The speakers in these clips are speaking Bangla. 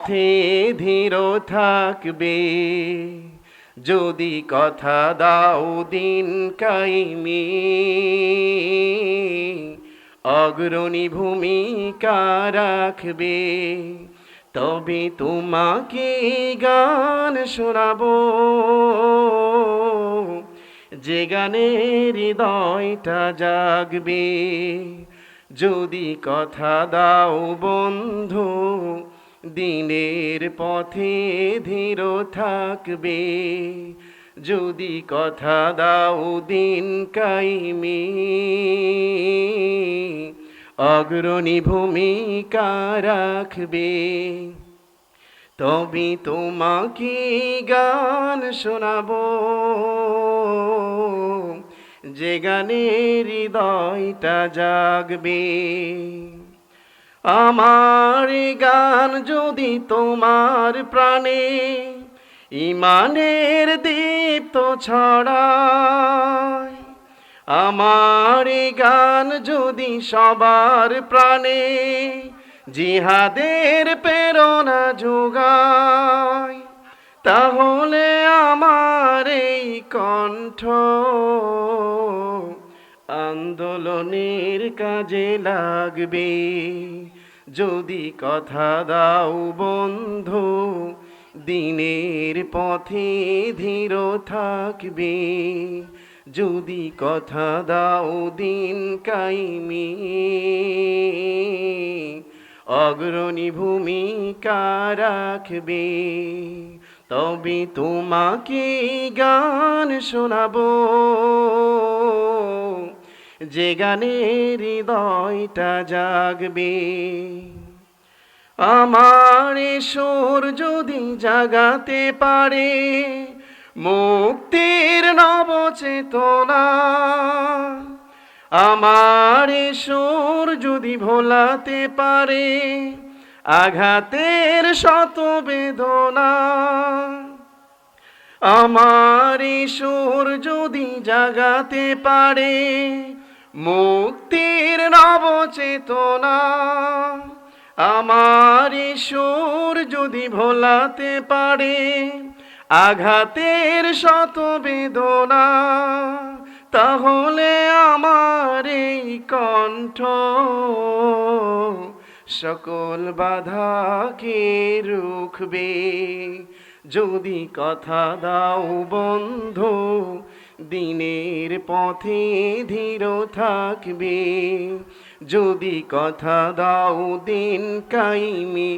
থে ধীর থাকবে যদি কথা দাও দিন কায়েমে, অগ্রণী ভূমিকা রাখবে। তবে তোমাকে গান শোনাবো, যে গানে হৃদয়টা জাগবে। যদি কথা দাও বন্ধু দিনের পথে ধীর থাকবে, যদি কথা দাও দিন কায়েমে, অগ্রণী ভূমিকা রাখবে। তবে তোমাকে গান শোনাবো, যে গানে হৃদয়টা জাগবে। আমার গান যদি তোমার প্রাণে ইমানের দীপ্ত ছড়ায়, আমার গান যদি সবার প্রাণে জিহাদের প্রেরণা যোগায়, তাহলে আমার এই কণ্ঠ আন্দোলনের কাজে লাগবে। যদি কথা দাও বন্ধু দিনের পথে ধীর থাকবে, যদি কথা দাও দিন কায়েমে, অগ্রণী ভূমিকা রাখবে। তবে তোমাকে গান শোনাবো, যে গানে হৃদয়টা জাগবে। আমার সুর যদি জাগাতে পারে মুক্তির নবচেতনা, আমার সুর যদি ভোলাতে পারে আঘাতের শত বেদনা, আমার সুর যদি জাগাতে পারে মুক্তির নবচেতনা, আমার সুর যদি ভোলাতে পারে আঘাতের শত বেদনা, তাহলে আমার এই কণ্ঠ সকল বাধাকে রুখবে। যদি কথা দাও বন্ধু দিনের পথে ধীর থাকবে, যদি কথা দাও দিন কায়েমে,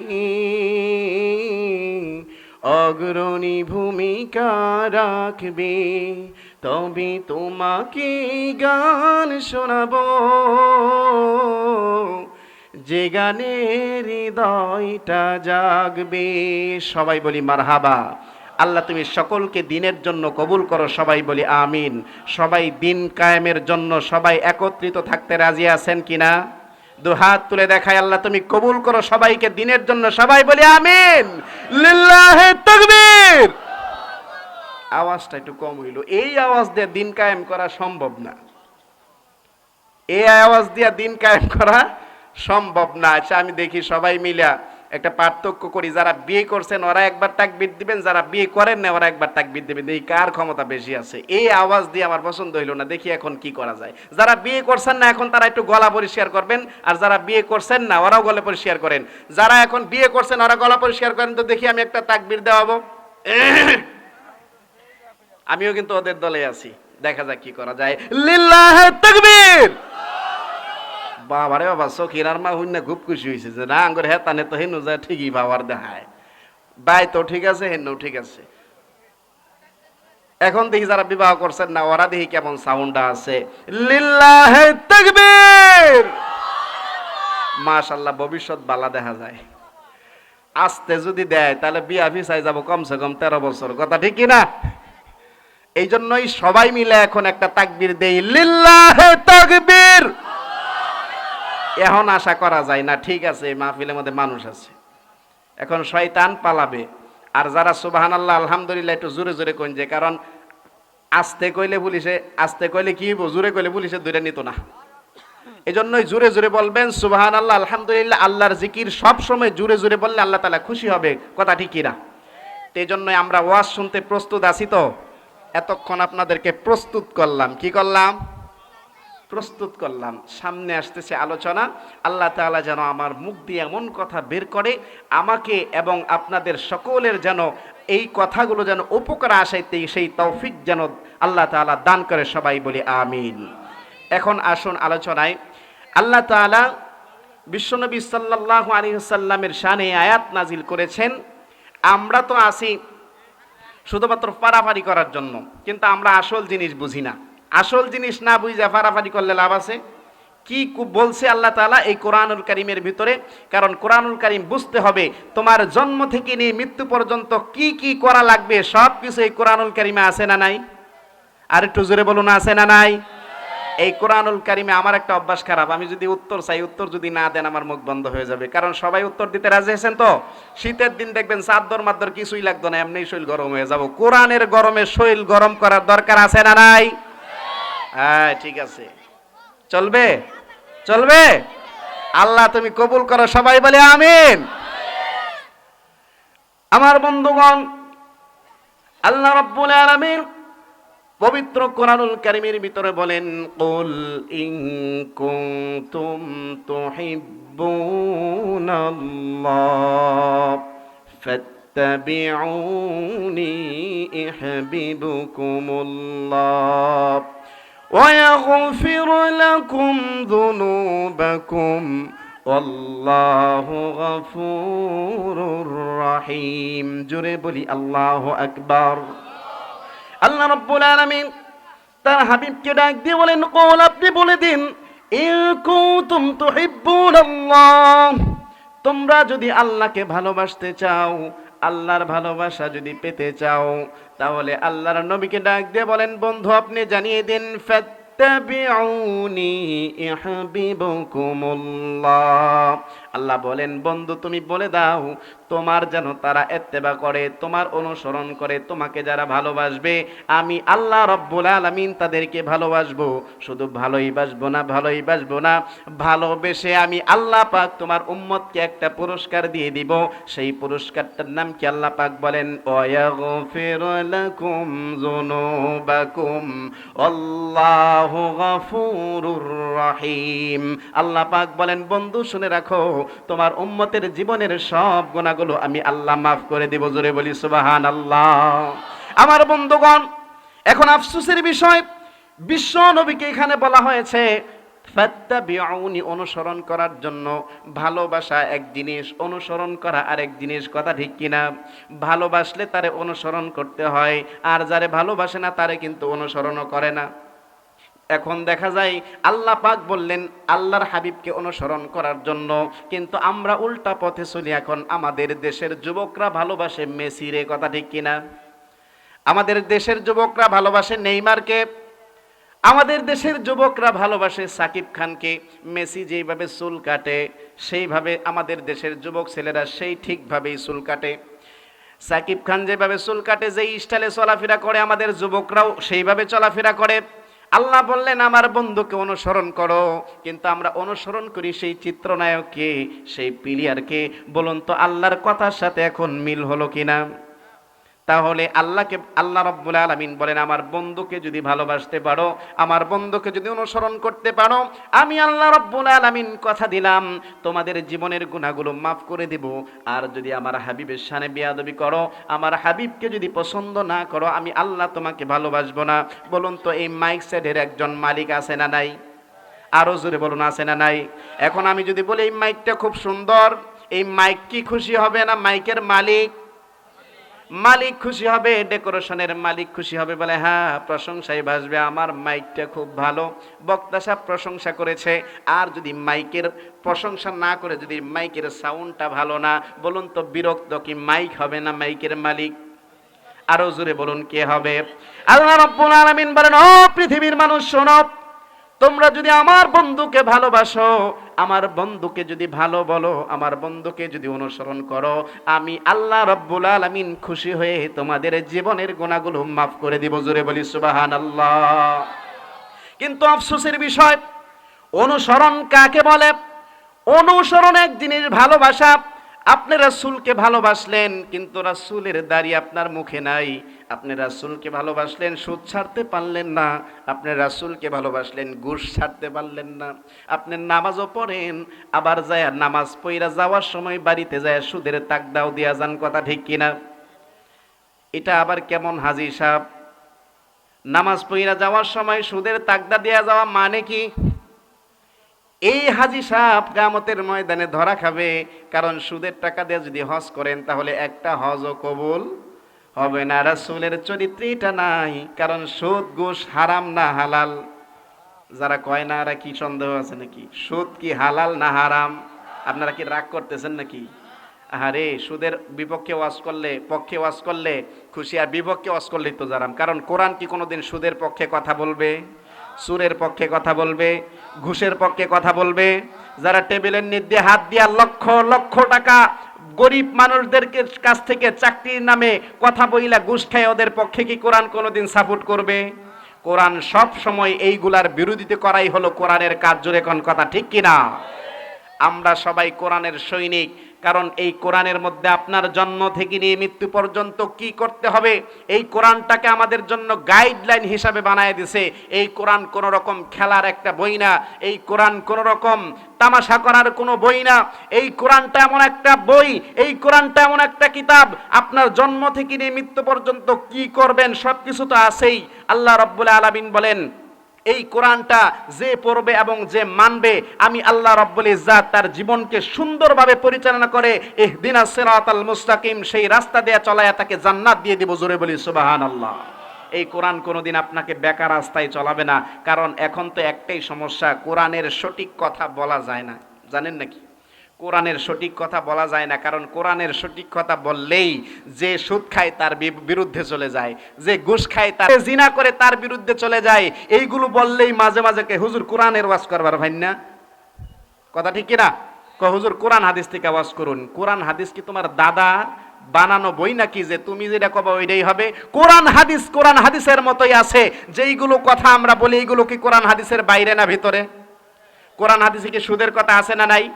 অগ্রণী ভূমিকা রাখবে। তবে তোমাকে গান শোনাবো, যে গানে হৃদয়টা জাগবে। সবাই বলি মারহাবা। আল্লাহ তুমি সকলকে দিনের জন্য কবুল করো, সবাই বলি আমিন। সবাই দিন কায়েমের জন্য সবাই একত্রিত থাকতে রাজি আছেন কিনা? দুহাত তুলে দেখায় আল্লাহ তুমি কবুল করো সবাইকে দিনের জন্য, সবাই বলি আমিন। লিল্লাহে তাকবীর। আওয়াজটা একটু কম হইল, এই আওয়াজ দিয়ে দিন কায়েম করা সম্ভব না, এই আওয়াজ দিয়ে দিন কায়েম করা সম্ভব না। আচ্ছা আমি দেখি সবাই মিলা একটা পার্থক্য করি, যারা বিয়ে করছেন ওরা একবার তাকবীর দিবেন, যারা বিয়ে করেন না ওরা একবার তাকবীর দিবেন, এই কার ক্ষমতা বেশি আছে। এই আওয়াজ দিয়ে আমার পছন্দ হইল না, দেখি এখন কি করা যায়। যারা বিয়ে করছেন না এখন তারা একটু গলা পরিষ্কার করবেন, আর যারা বিয়ে করছেন না ওরাও গলা পরিষ্কার করেন। যারা এখন বিয়ে করছেন ওরা গলা পরিষ্কার করেন, তো দেখি আমি একটা তাকবীর দেওয়াবো। আমিও কিন্তু ওদের দলে আছি, দেখা যাক কি করা যায়। লিল্লাহে তাকবীর। বাবারে বাবা, সখিরার মা হুন্না খুব খুশি হয়েছে যে না আঙ্গুর হেতানে তো হেনু যায় ঠিকই বাবার দেখায়, বাই তো ঠিক আছে হেনু ঠিক আছে। এখন দেখি যারা বিবাহ করছেন না ওরা দেখি কেমন সাউন্ডটা আছে। লিল্লাহে তাকবীর। মাশাআল্লাহ, ভবিষ্যৎ বালা দেখা যায়। আস্তে যদি দেয় তাহলে বিয়া ফিসাই যাব কমসে কম 13 বছর, কথা ঠিক কিনা? এই জন্যই সবাই মিলে এখন একটা তাকবীর দেই, লিল্লাহে তাকবীর। এখন আশা করা যায় না, ঠিক আছে মাহফিলের মধ্যে মানুষ আছে, এখন শয়তান পালাবে। আর যারা সুবহানাল্লাহ আলহামদুলিল্লাহ একটু জোরে জোরে কইন, যে কারণ আস্তে কইলে পুলিশে, আস্তে কইলে কি হইব, জোরে কইলে পুলিশে ধরে নিত না। এজন্যই জোরে জোরে বলবেন সুবহানাল্লাহ, আলহামদুলিল্লাহ। আল্লাহর জিকির সব সময় জোরে জোরে বললে আল্লাহ তাআলা খুশি হবে, কথা ঠিক কিনা? এই জন্যই আমরা ওয়াজ শুনতে প্রস্তুত আছি তো। এতক্ষণ আপনাদেরকে প্রস্তুত করলাম, কি করলাম? প্রস্তুত করলাম। সামনে আসতেছে আলোচনা, আল্লাহ তাআলা যেন আমার মুখ দিয়ে এমন কথা বের করে আমাকে এবং আপনাদের সকলের যেন এই কথাগুলো যেন উপকার আসে, সেই তৌফিক যেন আল্লাহ তাআলা দান করে, সবাই বলি আমিন। এখন আসুন আলোচনায়। আল্লাহ তাআলা বিশ্বনবী সাল্লাল্লাহু আলাইহি ওয়াসাল্লামের শানে আয়াত নাজিল করেছেন। আমরা তো আছি শুধুমাত্র ফারাফারি করার জন্য, কিন্তু আমরা আসল জিনিস বুঝি না। আসল জিনিস না বুঝে ফারাফারি করলে লাভ আছে? কি বলছে আল্লাহ তাআলা এই কোরআনুল কারীমের ভিতরে? কারণ কোরআনুল কারীম বুঝতে হবে তোমার জন্ম থেকে নিয়ে মৃত্যু পর্যন্ত কি কি করা লাগবে, সব কিছু এই কোরআনুল কারীমে আছে না নাই? আর একটু জোরে বলুন, আছে না নাই? এই কোরআনুল কারীমে আমার একটা অভ্যাস খারাপ, আমি যদি উত্তর চাই, উত্তর যদি না দেন আমার মুখ বন্ধ হয়ে যাবে। কারণ সবাই উত্তর দিতে রাজি আছেন তো। শীতের দিন দেখবেন চাদর মাদর কিছুই লাগতো না, এমনি শরীর গরম হয়ে যাব। কোরআনের গরমে শরীর গরম করার দরকার আছে না নাই? হ্যাঁ, ঠিক আছে, চলবে চলবে। আল্লাহ তুমি কবুল করো, সবাই বলে আমিন। আমার বন্ধুগণ, আল্লাহ রাব্বুল আলামিন পবিত্র কোরআনুল কারীমের ভিতরে বলেন, কুল ইন কুনতুম তুহিব্বুনাল্লাহ ফাত্তাবিউনি ইউহিব্বুকুমুল্লাহ ওয়া ইয়াগফির লাকুম যুনুবাকুম ওয়াল্লাহু গফুরুর রহিম। জোরে বলি আল্লাহু আকবার। আল্লাহ রাব্বুল আলামিন তার হাবিবকে ডাক দিয়ে বলেন, কুল, আপনি বলে দিন, ইন কুনতুম তুহিব্বুনাল্লাহ, তোমরা যদি আল্লাহকে ভালোবাসতে চাও, আল্লাহর ভালোবাসা যদি পেতে চাও, তাহলে আল্লাহর নবীকে ডাক দিয়ে বলেন, বন্ধু আপনি জানিয়ে দিন, ফাত্তাবিউনি ইউহিব্বুকুমুল্লাহ। আল্লাহ বলেন, বন্ধু তুমি বলে দাও তোমার যেন তারা ইত্তেবা করে, তোমার অনুসরণ করে, তোমাকে যারা ভালোবাসবে আমি আল্লাহ রাব্বুল আলামিন তাদেরকে ভালোবাসবো। শুধু ভালোই বাসবো না, ভালোই বাসবো না, ভালোবেসে আমি আল্লাহ পাক তোমার উম্মতকে একটা পুরস্কার দিয়ে দিব। সেই পুরস্কারটার নাম কি? আল্লাহ পাক বলেন, ওয়ায়াগফির লাকুম যুনুবাকুম আল্লাহু গফুরুর রহিম। আল্লাহ পাক বলেন, বন্ধু শুনে রাখো, তোমার উম্মতের জীবনের সব গুনাহগুলো আমি আল্লাহ মাফ করে দেব। জোরে বলি সুবহানাল্লাহ। আমার বন্ধুগণ, এখন আফসোসের বিষয়, বিশ্ব নবীকে এখানে বলা হয়েছে ফাত্তাবিউনি, অনুসরণ করার জন্য। ভালোবাসা এক জিনিস, অনুসরণ করা আরেক জিনিস, কথা ঠিক কিনা? ভালোবাসলে তারে অনুসরণ করতে হয়, আর যারে ভালোবাসে না তারে কিন্তু অনুসরণও করে না। এখন দেখা যায় আল্লাহ পাক বললেন আল্লাহর হাবিবকে অনুসরণ করার জন্য, কিন্তু আমরা উল্টা পথে চলি। এখন আমাদের দেশের যুবকরা ভালোবাসে মেসিরে, কথা ঠিক কিনা? আমাদের দেশের যুবকরা ভালোবাসে নেইমারকে, আমাদের দেশের যুবকরা ভালোবাসে সাকিব খানকে। মেসি যেইভাবে চুল কাটে সেইভাবে আমাদের দেশের যুবক ছেলেরা সেই ঠিকভাবেই চুল কাটে। সাকিব খান যেভাবে চুল কাটে, যেই স্টাইলে চলাফেরা করে, আমাদের যুবকরাও সেইভাবে চলাফেরা করে। আল্লাহ বললেন আমার বন্ধুকে অনুসরণ করো, কিন্তু আমরা অনুসরণ করি সেই চিত্রনায়ককে, সেই প্লেয়ারকে। বলুন তো আল্লাহর কথার সাথে এখন মিল হলো কিনা? তাহলে আল্লাহ রাব্বুল আলামিন বলেন, আমার বন্ধুকে যদি ভালোবাসতে পারো, আমার বন্ধুকে যদি অনুসরণ করতে পারো, আমি আল্লাহ রাব্বুল আলামিন কথা দিলাম তোমাদের জীবনের গুনাহগুলো মাফ করে দেব। আর যদি আমার হাবিবের শানে বেয়াদবি করো, আমার হাবিবকে যদি পছন্দ না করো, আমি আল্লাহ তোমাকে ভালোবাসবো না। বলুন তো এই মাইক সেটের একজন মালিক আছে না নাই? আরো জোরে বলুন, আছে না নাই? এখন আমি যদি বলি এই মাইকটা খুব সুন্দর, এই মাইক কি খুশি হবে না? মাইকের মালিক খুশি হবে, ডেকোরেশনের মালিক খুশি হবে, বলে হ্যাঁ প্রশংসায় ভাসবে, আমার মাইকটা খুব ভালো, বক্তা সাহেব প্রশংসা করেছে। আর যদি মাইকের প্রশংসা না করে, যদি মাইকের সাউন্ডটা ভালো না, বলুন তো বিরক্ত কি মাইক হবে না মাইকের মালিক? আরো জোরে বলুন, কে হবে? আল্লাহ রাব্বুল আলামিন বলেন, ও পৃথিবীর মানুষ শোনো, তোমরা যদি আমার বন্ধুকে ভালোবাসো, আমার বন্ধুকে যদি ভালো বলো, আমার বন্ধুকে যদি অনুসরণ করো, আমি আল্লাহ রাব্বুল আলামিন খুশি হয়ে তোমাদের জীবনের গুনাহগুলো মাফ করে দিব। জোরে বলি সুবহানাল্লাহ। কিন্তু আফসোসের বিষয়, অনুসরণ কাকে বলে? অনুসরণ এক জিনিস ভালোবাসা। আপনি রাসূলকে ভালোবাসলেন, কিন্তু রাসূলের দাড়ি আপনার মুখে নাই। আপনি রাসূলকে ভালোবাসলেন, সুদ ছাড়তে পারলেন না। আপনি রাসূলকে ভালোবাসলেন, ঘুষ ছাড়তে পারলেন না। আপনি নামাজও পড়েন, আবার যায় নামাজ পড়া যাওয়ার সময় বাড়িতে যায় সুদের তাকদাও দিয়া যান, কথা ঠিক কিনা? এটা আবার কেমন হাজি সাহেব? নামাজ পড়া যাওয়ার সময় সুদের তাকদা দিয়া যাওয়া মানে কি? এই হাজি সাহেব কিয়ামতের ময়দানে ধরা খাবে, কারণ সুদের টাকা দিয়ে যদি হজ করেন তাহলে একটা হজও কবুল হবে না। রাসূলের চরিত্রে এটা নাই, কারণ সুদ ঘুষ হারাম না হালাল? যারা কয় না, এরা কি সন্দেহ আছে নাকি? সুদ কি হালাল না হারাম? আপনারা কি রাগ করতেছেন নাকি? আরে সুদের বিপক্ষে ওয়াজ করলে, পক্ষে ওয়াজ করলে খুশি, আর বিপক্ষে ওয়াজ করলেই তো জারাম। কারণ কোরআন কি কোনোদিন সুদের পক্ষে কথা বলবে? সুরের পক্ষে কথা বলবে? ঘুষের পক্ষে কথা বলবে? যারা টেবিলের নিচে হাত দিয়া লক্ষ লক্ষ টাকা গরিব মানুষদেরকে কাছ থেকে চাকরির নামে কথা বইলা ঘুষ খায়, ওদের পক্ষে কি কোরআন কোনোদিন সাপোর্ট করবে? কোরআন সব সময় এইগুলার বিরোধিতা করাই হলো কোরআনের কাজ। জোরে কোন কথা ঠিক কিনা? আমরা সবাই কোরআনের সৈনিক, কারণ এই কোরআনের মধ্যে আপনার জন্ম থেকে নিয়ে মৃত্যু পর্যন্ত কি করতে হবে এই কোরআনটাকে আমাদের জন্য গাইডলাইন হিসাবে বানায় দিছে। এই কোরআন কোন রকম খেলার একটা বই না, এই কোরআন কোন রকম তামাশা করার কোনো বই না। এই কোরআনটা এমন একটা বই, এই কোরআনটা এমন একটা কিতাব, আপনার জন্ম থেকে নিয়ে মৃত্যু পর্যন্ত কি করবেন সবকিছু তো আছেই। আল্লাহ রাব্বুল আলামিন বলেন, এই কোরআনটা যে পড়বে এবং যে মানবে, আমি আল্লাহ রাব্বুল ইজ্জাত তার জীবনকে সুন্দরভাবে পরিচালনা করে ইহদিনাস সিরাতাল মুস্তাকিম, সেই রাস্তা দিয়ে চলায়া তাকে জান্নাত দিয়ে দিব। জোরে বলি সুবহানাল্লাহ। এই কোরআন কোনোদিন আপনাকে বেকার রাস্তায় চলাবে না, কারণ এখন তো একটাই সমস্যা, কোরআনের সঠিক কথা বলা যায় না। জানেন নাকি? কোরআনের সঠিক কথা বলা যায় না, কারণ কোরআনের সঠিক কথা বললেই যে সুদ খায় তার বিরুদ্ধে চলে যায়, যে ঘুষ খায় তার, জিনা করে তার বিরুদ্ধে চলে যায়। এইগুলো বললেই মাঝে মাঝে কে হুজুর কোরআনের ওয়াজ করবার ভাই না, কথা ঠিক কিনা? হুজুর কোরআন হাদিস থেকে ওয়াজ করুন। কোরআন হাদিস কি তোমার দাদা বানানো বই নাকি যে তুমি যেটা কবা ওইটাই হবে? কোরআন হাদিস কোরআন হাদিসের মতোই আছে। যেইগুলো কথা আমরা বলি এইগুলো কি কোরআন হাদিসের বাইরে না ভিতরে? কোরআন হাদিসে কি সুদের কথা আছে না নাই?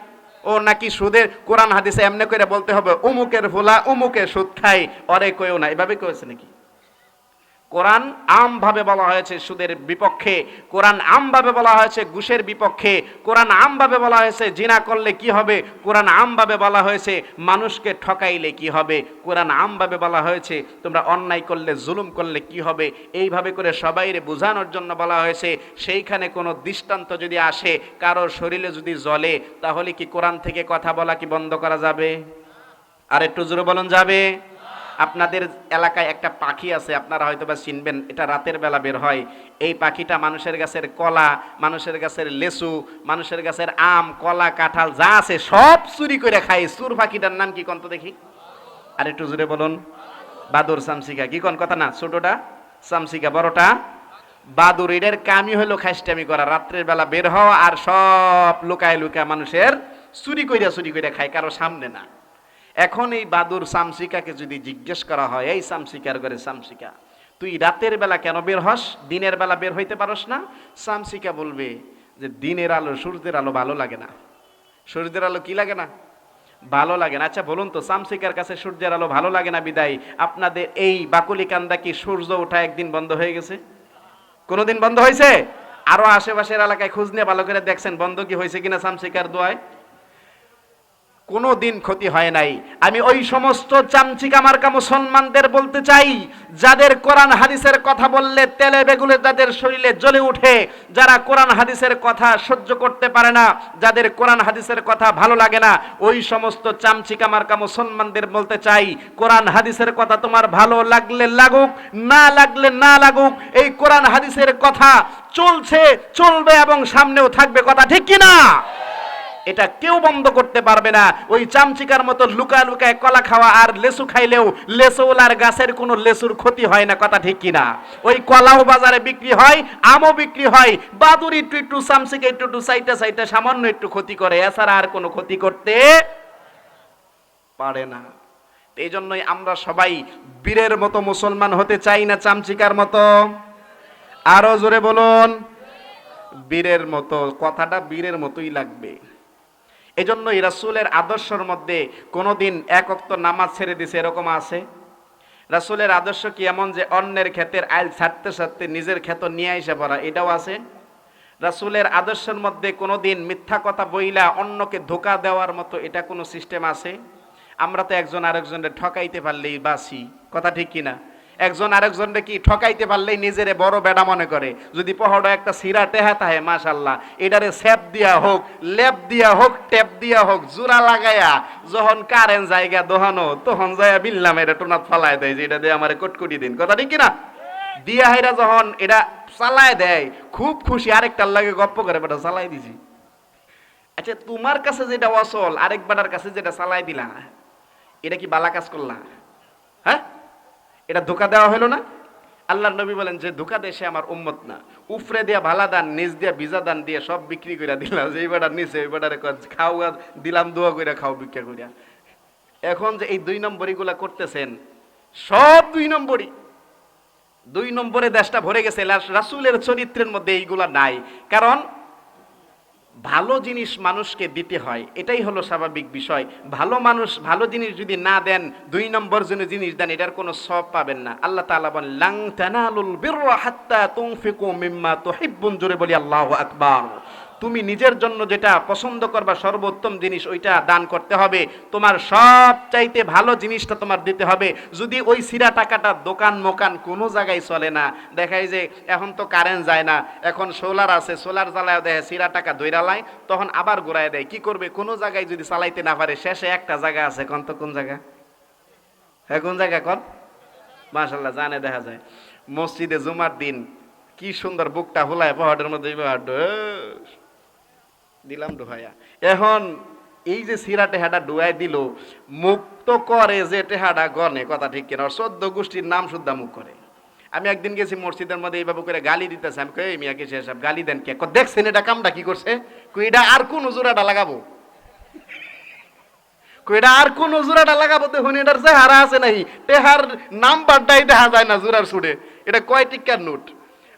ও নাকি সুদের কোরআন হাদিসে এমনি করে বলতে হবে উমুকের ভোলা উমুকে সুদ খাই, অরে কইও না, এভাবে কয়েছে নাকি? কোরআন আমভাবে বলা হয়েছে সুদের বিপক্ষে, কোরআন আমভাবে বলা হয়েছে ঘুষের বিপক্ষে, কোরআন আমভাবে বলা হয়েছে জিনা করলে কি হবে, কোরআন আমভাবে বলা হয়েছে মানুষকে ঠকাইলে কি হবে, কোরআন আমভাবে বলা হয়েছে তোমরা অন্যায় করলে জুলুম করলে কি হবে। এইভাবে করে সবাইরে বোঝানোর জন্য বলা হয়েছে। সেইখানে কোনো দৃষ্টান্ত যদি আসে, কারো শরীরে যদি জ্বলে, তাহলে কি কোরআন থেকে কথা বলা কি বন্ধ করা যাবে? আর একটু জোরে বলুন, যাবে? আপনাদের এলাকায় একটা পাখি আছে, আপনারা হয়তো বা চিনবেন, এটা রাতের বেলা বের হয়। এই পাখিটা মানুষের গাছের কলা, মানুষের গাছের লেচু, মানুষের গাছের আম, কলা, কাঁঠাল যা আছে সব চুরি করে খায়। চুর পাখিটার নাম কি কোন তো দেখি? আর একটু জোরে বলুন। বাদুর চামচিকা। কি কোন কথা না? ছোটটা চামচিকা, বড়টা বাদুর। এটার কামই হলো খাইস্টামি করা, রাত্রের বেলা বের হওয়া আর সব লুকায় লুকায় মানুষের চুরি কইরা খায়, কারো সামনে না। এখন এই বাদুর চামচিকাকে যদি জিজ্ঞেস করা হয়, এই চামচিকার ঘরে চামচিকা, তুই রাতের বেলা কেন বের হস, দিনের বেলা বের হইতে পারস না? চামচিকা বলবে যে দিনের আলো, সূর্যের আলো ভালো লাগে না। সূর্যের আলো কি লাগে না? ভালো লাগে না। আচ্ছা বলুন তো, চামচিকার কাছে সূর্যের আলো ভালো লাগে না বিদায় আপনাদের এই বাকুলিকান্দা কি সূর্য ওঠা একদিন বন্ধ হয়ে গেছে? কোনোদিন বন্ধ হয়েছে? আরো আশেপাশের এলাকায় খোঁজ নিয়ে ভালো করে দেখছেন বন্ধ কি হয়েছে কিনা চামচিকার দোয়ায়? কোনো দিন ক্ষতি হয় নাই। আমি ওই সমস্ত চামচিকা মার্কা মুসলমানদের বলতে চাই, যাদের কোরআন হাদিসের কথা বললে তেলে বেগুনে যাদের শরীরে জ্বলে উঠে, যারা কোরআন হাদিসের কথা সহ্য করতে পারে না, যাদের কোরআন হাদিসের কথা ভালো লাগে না, ওই সমস্ত চামচিকা মার্কা মুসলমানদের বলতে চাই, কোরআন হাদিসের কথা তোমার ভালো লাগলে লাগুক, না লাগলে না লাগুক, এই কোরআন হাদিসের কথা চলছে, চলবে এবং সামনেও থাকবে, কথা ঠিক কিনা? এটা কেউ বন্ধ করতে পারবে না। ওই চামচিকার মতো লুকা লুকায় কলা খাওয়া আর লেসু খাইলেও লেসুওয়ালার গাছের কোনো লেসুর ক্ষতি হয় না, কথা ঠিক কিনা? ওই কলাও বাজারে বিক্রি হয়, আমও বিক্রি হয়, বাদুর একটু চামচিকা একটু সাইটা সামান্য একটু ক্ষতি করে, এছাড়া আর কোনো ক্ষতি করতে পারে না। এই জন্যই আমরা সবাই বীরের মতো মুসলমান হতে চাই না চামচিকার মতো? আরো জোরে বলুন। বীরের মতো, কথাটা বীরের মতোই লাগবে। এজন্যই রাসূলের আদর্শের মধ্যে কোনোদিন এক ওয়াক্ত নামাজ ছেড়ে দিছে এরকম আছে? রাসূলের আদর্শ কি এমন যে অন্যের ক্ষেতের আইল ছাড়তে ছাড়তে নিজের ক্ষেত নিয়ে এসে পড়া, এটাও আছে? রাসূলের আদর্শের মধ্যে কোনোদিন মিথ্যা কথা বইলা অন্যকে ধোঁকা দেওয়ার মতো এটা কোনো সিস্টেম আছে? আমরা তো একজন আরেকজনের ঠকাইতে পারলেই বাসি, কথা ঠিক কিনা? একজন আরেকজনকে কি ঠকাইতে পারলেই নিজেরে বড় বেড়া মনে করে। যদি পহড়া একটা সিরা টেহা তাহে মাশাল্লাহ, এটারে স্যাপ দিয়া হোক, লেপ দিয়া হোক, টেপ দিয়া হোক, জোড়া লাগাইয়া যখন কারেন্ট জায়গা দোহানো তখন যাইয়া বিল্লাম এটা টোনাত ফালায় দেয় যে এটা দিয়ে আমারে কটকটি দিন, কথা ঠিক কিনা? দিয়া হাইরা যখন এটা চালায় দেয় খুব খুশি, আরেকটার লাগে গপ্প করে বেটা চালাই দিছি। আচ্ছা তোমার কাছে যেটা অসল আরেক বেটার কাছে যেটা চালাই দিলা, এটা কি বালা কাজ করলা? হ্যাঁ, এটা ধোঁকা দেওয়া হলো না? আল্লাহর নবী বলেন যে ধোঁকা দেয় সে আমার উম্মত না। উফরে দিয়া ভালা দান, নিজ দিয়া ভিজা দান দিয়ে সব বিক্রি করে দিলাম, যে এই বেটার নিচে ওই বেটারে খাও দিলাম, দোয়া করে খাও ভিক্ষা করিয়া। এখন যে এই 2 নম্বরই গুলা করতেছেন, সব 2 নম্বরে দেশটা ভরে গেছে। রাসূলের চরিত্রের মধ্যে এইগুলা নাই, কারণ ভালো জিনিস মানুষকে দিতে হয়, এটাই হলো স্বাভাবিক বিষয়। ভালো মানুষ ভালো জিনিস যদি না দেন, 2 নম্বর জন্য জিনিস দেন, এটার কোনো সওয়াব পাবেন না। আল্লাহ তাআলা বলেন লাং তানালুল বিররা হাত্তা তুনফিকু মিম্মা তুহিব্বুন, জোরে বলি আল্লাহু আকবার। তুমি নিজের জন্য যেটা পছন্দ করবা সর্বোত্তম জিনিস ওইটা দান করতে হবে, তোমার সব চাইতে ভালো জিনিসটা তোমার দিতে হবে। যদি ওই সিরা টাকাটা দোকান মোকান কোনো জায়গায় চলে না, দেখায় যে এখন তো কারেন্ট যায় না, এখন সোলার আছে, সোলার জ্বালায় দেয় সিরা টাকা দৈরালায়, তখন আবার ঘুরায় দেয়। কি করবে? কোনো জায়গায় যদি চালাইতে না পারে, শেষে একটা জায়গা আছে, কোন তো কোন জায়গা? হ্যাঁ কোন জায়গা কোন? মাশাআল্লাহ জানে, দেখা যায় মসজিদে জুমার দিন কি সুন্দর বুকটা হোলায় পাহাড়ের মধ্যে দিলাম ডুহাইয়া। এখন এই যে সিরা টেহাটা ডুয়াই দিল, মুক্ত করে যে টেহাটা গনে, কথা ঠিক কিনা? 14 গোষ্ঠীর নাম শুদ্ধা মুখ করে। আমি একদিন গেছি মসজিদের মধ্যে, এইভাবে করে গালি দিতেছে। আমি কই মিয়া কিছু এসব গালি দেন কে? দেখছেন এটা কামটা কি করছে? কই এটা আর কোন জোড়াটা লাগাবো? কই এটা আর কোন জোড়াটা লাগাবো? দেখুন এটার চেহারা আছে নাই, টেহার নাম্বারটাই দেখা যায় না জোড়ার সুরে। এটা কয় টিক্কার নোট?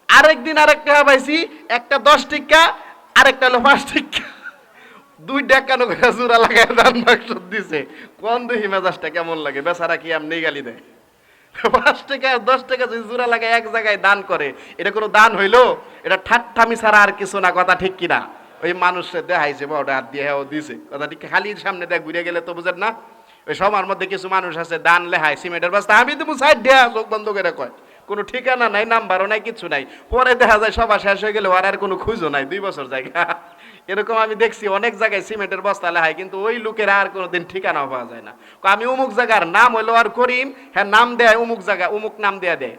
আরেকদিন আরেক টেহা পাইছি, একটা 10 টিক্কা, আরেকটা হলো 5 টিক্কা, 2 টাকা করে জোড়া লাগায় দান বাক্স দিছে। কোন দেখি মেজাজটা কেমন লাগে? বেচারা কি এমনি গালি দেয়? 5 টাকা 10 টাকা যদি জোড়া লাগায় এক জায়গায় দান করে, এটা কোনো দান হইলো? এটা ঠাট্টামি ছাড়া আর কিছু না, কথা ঠিক কিনা? ওই মানুষের দেখাইছে বা ওটা হাত দিয়ে হ্যাঁ দিছে, কথা ঠিক। খালি সামনে দেখ ঘুরে গেলে তো বুঝেন না? ওই সবার মধ্যে কিছু মানুষ আছে দান লেহায় সিমেন্টের বস্তা, আমি তুমি সাইড দেয়া চোখ বন্ধ করে কয়, কোনো ঠিকানা নাই, নাম্বারও নাই, কিছু নাই। পরে দেখা যায় সবার শেষ হয়ে গেলে আর কোনো খুঁজো নাই, 2 বছর জায়গা। এরকম আমি দেখছি অনেক জায়গায় সিমেন্টের বস্তা লেহায়, কিন্তু ওই লোকের আর কোনোদিন ঠিকানাও পাওয়া যায় না। আমি অমুক জায়গার নাম হইলো আর করিম, হ্যাঁ নাম দেয় অমুক জায়গা, অমুক নাম দেয়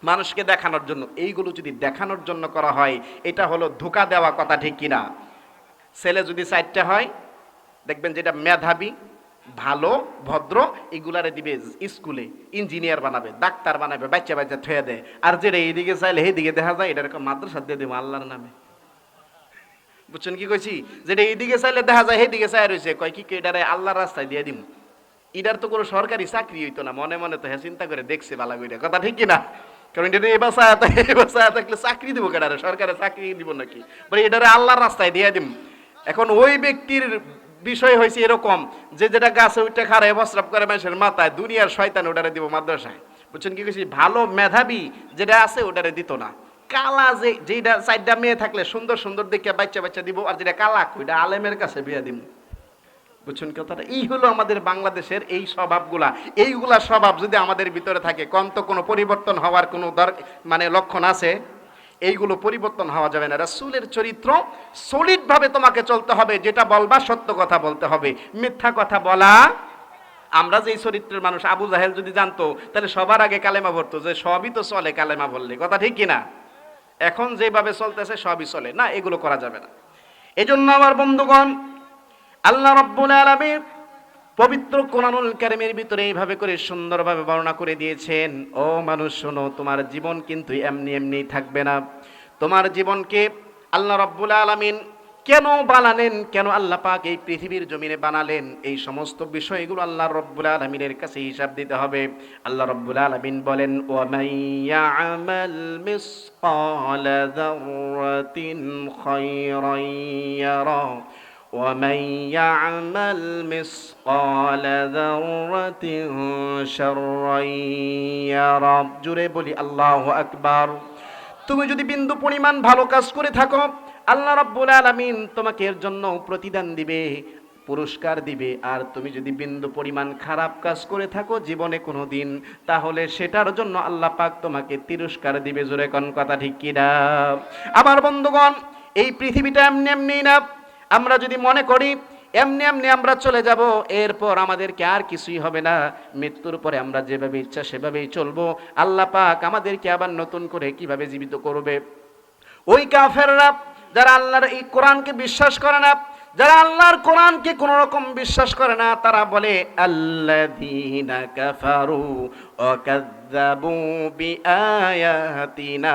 মানুষকে দেখানোর জন্য। এইগুলো যদি দেখানোর জন্য করা হয়, এটা হলো ধোঁকা দেওয়া, কথা ঠিক কিনা? ছেলে যদি 4টা হয়, দেখবেন যেটা মেধাবী ভালো ভদ্র, এগুলারে দিবে স্কুলে, ইঞ্জিনিয়ার বানাবে, ডাক্তার বানাবে, বাচ্চা বাচ্চা থুয়ে দেয়। আর যেটা এইদিকে চাইলে এইদিকে দেখা যায়, এটা মাদ্রাসা দিয়ে দেবো আল্লাহর নামে। বুঝছেন কি কইছি? যেটা এইদিকে চাইলে দেখা যায় এইদিকে চাই রয়েছে, কয় কি এটারে আল্লাহর রাস্তায় দিয়ে দিম। এটার তো কোনো সরকারি চাকরি হইতো না, মনে মনে তো হ্যাঁ চিন্তা করে দেখছে বালা কইরা, কথা ঠিক কিনা? কারণ এটা এই বাসায় থাকলে চাকরি দিব কেডারে? সরকারের চাকরি দিব নাকি? বলে এটারে আল্লাহর রাস্তায় দিয়ে দিম। এখন ওই ব্যক্তির বিষয় হয়েছে এরকম যে যেটা গাছে উঠে খাড়ায় বস্ত্রাপ করে মানুষের মাথায়, দুনিয়ার শয়তান ওটারে দিব মাদ্রাসায়। বুঝছেন কি কইছি? ভালো মেধাবী যেটা আছে ওটারে দিত না। কালা যেটা 4টা মেয়ে থাকলে সুন্দর সুন্দর দেখে বাচ্চা বাচ্চা দিব, আর যেটা কালা ওইটা আলেমের কাছে বিয়া দিব। বুঝছেন কথাটা? এই হলো আমাদের বাংলাদেশের এই স্বভাবগুলা। এইগুলা স্বভাব যদি আমাদের ভিতরে থাকে, কোন তো কোনো পরিবর্তন হওয়ার কোনো মানে লক্ষণ আছে? এইগুলো পরিবর্তন হওয়া যাবে না। রাসূলের চরিত্র সলিড ভাবে তোমাকে চলতে হবে, যেটা বলবা সত্য কথা বলতে হবে, মিথ্যা কথা বলা। আমরা যে চরিত্রের মানুষ, আবু জাহেল যদি জানতো তাহলে সবার আগে কালেমা পড়তো, যে সবই তো চলে কালেমা বললে, কথা ঠিক কিনা? এখন যেভাবে চলতেছে সবই চলে না, এগুলো করা যাবে না। এজন্য আমার বন্ধুগণ, আল্লাহ রাব্বুল আলামিন পবিত্র কোরআনুল কারীমের ভিতরে এইভাবে করে সুন্দরভাবে বর্ণনা করে দিয়েছেন, ও মানুষ শোনো, তোমার জীবন কিন্তু এমনি এমনি থাকবে না। তোমার জীবনকে আল্লাহ রাব্বুল আলামিন কেন বানালেন, কেন আল্লাহ পাক এই পৃথিবীর জমিনে বানালেন, এই সমস্ত বিষয়গুলো আল্লাহ রব্বুল আলামিনের কাছে হিসাব দিতে হবে। আল্লাহ রব্বুল আলামিন বলেন, ওয়া মান ইয়া'মাল মিসকালা যাররাতিন খায়রান ইয়ারা ওয়া মান ইয়া'মাল মিসকালা যাররাতিন শাররান ইয়ারা। জোরে বলি আল্লাহু আকবার। তুমি যদি বিন্দু পরিমাণ ভালো কাজ করে থাকো, আল্লাহ রাব্বুল আলামিন তোমাকে এর জন্য প্রতিদান দিবে, পুরস্কার দিবে। আর তুমি যদি বিন্দু পরিমাণ খারাপ কাজ করে থাকো জীবনে কোনো দিন, তাহলে সেটার জন্য আল্লাহ পাক তোমাকে তিরস্কার দিবে। জোরে কোন কথা ঠিক কি না? আমার বন্ধুগণ, এই পৃথিবীটা এমনি এমনি না। আমরা যদি মনে করি এমনি এমনি আমরা চলে যাব, এরপর আমাদেরকে আর কিছুই হবে না, মৃত্যুর পরে আমরা যেভাবে ইচ্ছা সেভাবেই চলবো, আল্লাহ পাক আমাদেরকে আবার নতুন করে কিভাবে জীবিত করবে? ওই কাফেররা যারা আল্লাহর এই কোরআনকে বিশ্বাস করে না, যারা আল্লাহর কোরআনকে কোন রকম বিশ্বাস করে না, তারা বলে আল্লাযীনা কাফারু ওয়া কাযযাবু বিআয়াতিনা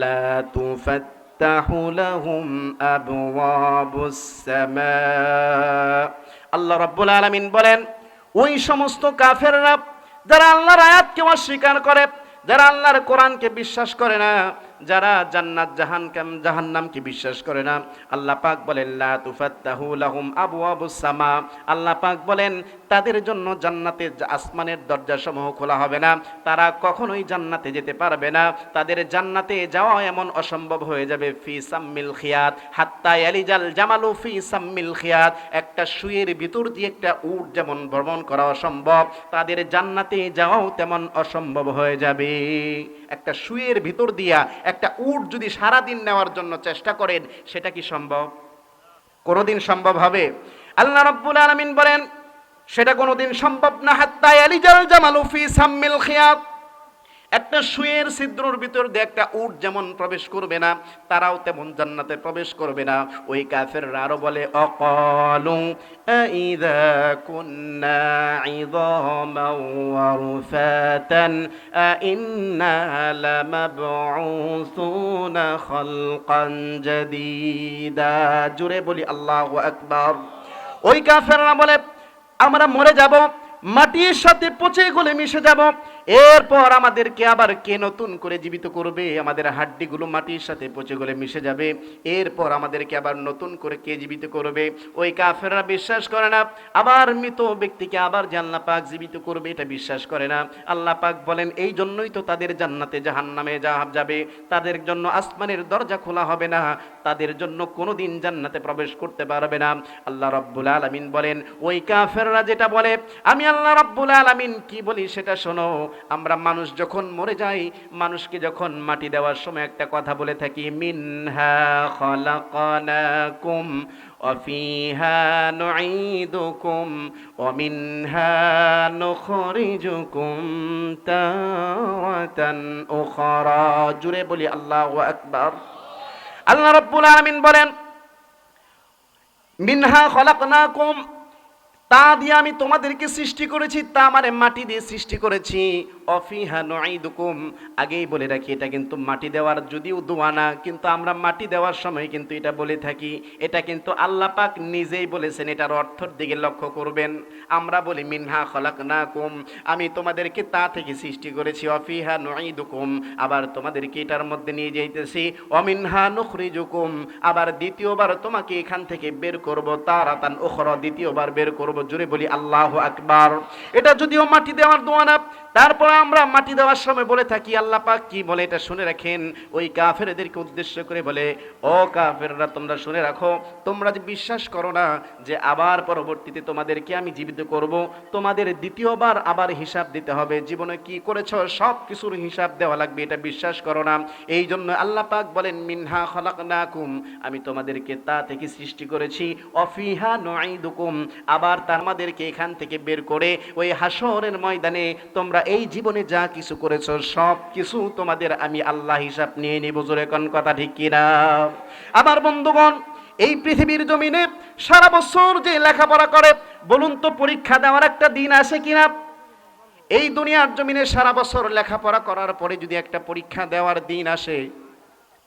লা তুফাত্তাহু লাহুম আবওয়াবুস সামা। আল্লাহ রাব্বুল আলামিন বলেন, ওই সমস্ত কাফেররা যারা আল্লাহর আয়াতকে অস্বীকার করে, যারা আল্লাহর কোরআনকে বিশ্বাস করে না, যারা জান্নাত জাহান্নামকে বিশ্বাস করে না, আল্লাহ পাক বলেন লা তুফাত্তাহু লাহুম আবওয়াবুস সামা। আল্লাহ পাক বলেন তাদের জন্য জান্নাতের আসমানের দরজাসমূহ খোলা হবে না, তারা কখনোই জান্নাতে যেতে পারবে না, তাদের জান্নাতে যাওয়া এমন অসম্ভব হয়ে যাবে। ফি সাম্মিল খিয়াত হাত্তা ইয়ালিজাল জামালু ফি সাম্মিল খিয়াত। একটা সুয়ের ভিতর দিয়ে একটা উট যেমন ভ্রমণ করা অসম্ভব, তাদের জান্নাতে যাওয়াও তেমন অসম্ভব হয়ে যাবে। একটা সুয়ের ভিতর দিয়া একটা উট যদি সারা দিন নেওয়ার জন্য চেষ্টা করেন, সেটা কি সম্ভব? কোনোদিন সম্ভব হবে? আল্লাহ রাব্বুল আলামিন বলেন সেটা কোনোদিন সম্ভব না। হাত্তা ইয়ালিজাল জামালু ফি সাম্মিল খিয়াত। একটা সুয়ের ছিদ্রর ভিতর দিয়ে একটা উট যেমন প্রবেশ করবে না, তারাও তেমন জান্নাতে প্রবেশ করবে না। ওই কাফেররা আরো বলে অকালু আইযা কুন্না ইযামান ওয়া রুফাতান আইন্না লামাবউসুনা খালকান জাদীদা। জোরে বলি আল্লাহু আকবার। ওই কাফেররা বলে আমরা মরে যাব, মাটির সাথে পচে গলে মিশে যাব, এরপর আমাদেরকে আবার কে নতুন করে জীবিত করবে? আমাদের হাড্ডিগুলো মাটির সাথে পচে গলে মিশে যাবে, এরপর আমাদেরকে আবার নতুন করে কে জীবিত করবে? ওই কাফেররা বিশ্বাস করে না আবার মৃত ব্যক্তিকে আবার আল্লাহ পাক জীবিত করবে, এটা বিশ্বাস করে না। আল্লাহ পাক বলেন এই জন্যই তো তাদের জান্নাতে জাহান্নামে যাবে, তাদের জন্য আসমানের দরজা খোলা হবে না, তাদের জন্য কোনোদিন জান্নাতে প্রবেশ করতে পারবে না। আল্লাহ রাব্বুল আলামিন বলেন ওই কাফেররা যেটা বলে আমি আল্লাহ রাব্বুল আলামিন কি বলি সেটা শোনো। আমরা মানুষ যখন মরে যাই, মানুষকে যখন মাটি দেওয়ার সময় একটা কথা বলে থাকি, মিনহা খালাকনাকুম ওয়া ফিহা নুঈদুকুম ওয়া মিনহা নুখরিজুকুম তারাতান উখরা। জুড়ে বলি আল্লাহু আকবার। আল্লাহ রাব্বুল আলামিন বলেন মিনহা খালাকনাকুম, তা দিয়ে আমি তোমাদেরকে সৃষ্টি করেছি, তা মানে মাটি দিয়ে সৃষ্টি করেছি। অফিহা নুঈদুকুম, আগেই বলে রাখি এটা কিন্তু মাটি দেওয়ার যদিও দোয়া না, কিন্তু আমরা মাটি দেওয়ার সময় কিন্তু এটা বলে থাকি, এটা কিন্তু আল্লাহ পাক নিজেই বলেছেন, এটার অর্থের দিকে লক্ষ্য করবেন। আমরা বলি মিনহা খলাকনাকুম, আমি তোমাদেরকে তা থেকে সৃষ্টি করেছি, অফিহা নুঈদুকুম, আবার তোমাদেরকে এটার মধ্যে নিয়ে যাইতেছি, অমিনহা নুখরিজুকুম, আবার দ্বিতীয়বার তোমাকে এখান থেকে বের করব, তারাতান উখরা, দ্বিতীয়বার বের করব। জুড়ে বলি আল্লাহু আকবার। এটা যদিও মাটি দেওয়ার দোয়া না, তারপর আমরা মাটি দেওয়ার সময় বলে থাকি, আল্লাহ পাক কি বলে এটা শুনে রাখেন। ওই কাফেরদেরকে উদ্দেশ্য করে বলে ও কাফেররা তোমরা শুনে রাখো, তোমরা যে বিশ্বাস করো না যে আবার পরবর্তীতে তোমাদেরকে আমি জীবিত করব, তোমাদের দ্বিতীয়বার আবার হিসাব দিতে হবে, জীবনে কি করেছো সব কিছুর হিসাব দেওয়া লাগবে, এটা বিশ্বাস করো না। এই জন্য আল্লাহ পাক বলেন মিনহা খলাকনাকুম, আমি তোমাদেরকে তা থেকে সৃষ্টি করেছি, অফিহা নুঈদুকুম, আবার তোমাদেরকে এখান থেকে বের করে ওই হাসরের ময়দানে তোমরা এই জীবনে যা কিছু করেছো সব কিছু তোমাদের আমি আল্লাহ হিসাব নিয়ে নিব। জোরে কোন কথা ঠিক কিনা? আবার বন্ধুগণ, এই পৃথিবীর জমিনে সারা বছর যে লেখাপড়া করে, বলুন তো পরীক্ষা দেওয়ার একটা দিন আসে কিনা? এই দুনিয়ার জমিনে সারা বছর লেখাপড়া করার পরে যদি একটা পরীক্ষা দেওয়ার দিন আসে,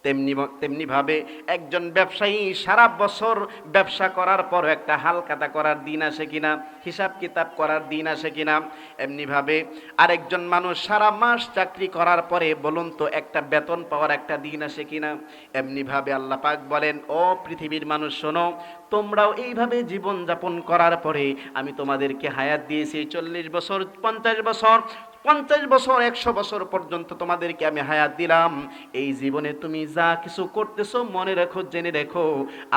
তেমনি ভাবে একজন ব্যবসায়ী সারা বছর ব্যবসা করার পর একটা হালখাতা করার দিন আসে কিনা, হিসাব কিতাব করার দিন আসে কিনা, এমনি ভাবে আরেকজন মানুষ সারা মাস চাকরি করার পরে বলুন তো একটা বেতন পাওয়ার একটা দিন আসে কিনা। এমনি ভাবে আল্লাহ পাক বলেন, ও পৃথিবীর মানুষ শোনো, তোমরাও এইভাবে জীবন যাপন করার পরে আমি তোমাদেরকে হায়াত দিয়েছি 40 বছর, 50 বছর, 50 বছর, 100 বছর পর্যন্ত তোমাদেরকে আমি হায়াত দিলাম। এই জীবনে তুমি যা কিছু করতেছো মনে রেখো, জেনে রেখো,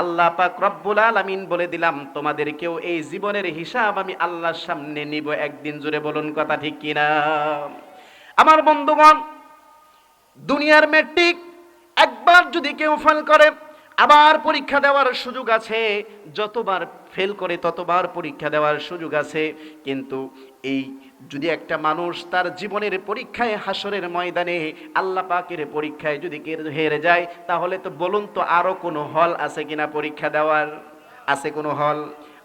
আল্লাহ পাক রব্বুল আলামিন বলে দিলাম তোমাদেরকেও এই জীবনের হিসাব আমি আল্লাহর সামনে নিব একদিন। জোরে বলুন কথা ঠিক কিনা? আমার বন্ধুগণ, দুনিয়ার ম্যাট্রিক একবার যদি কেউ ফেল করে আবার পরীক্ষা দেওয়ার সুযোগ আছে, যতবার ফেল করে ততবার পরীক্ষা দেওয়ার সুযোগ আছে। কিন্তু এই যদি একটা মানুষ তার জীবনের পরীক্ষায় হাসরের ময়দানে আল্লাহ পাকের পরীক্ষায় যদি হেরে যায়, তাহলে তো বলুন তো আরো কোনো হল আছে কিনা পরীক্ষা দেওয়ার? আছে কোনো হল?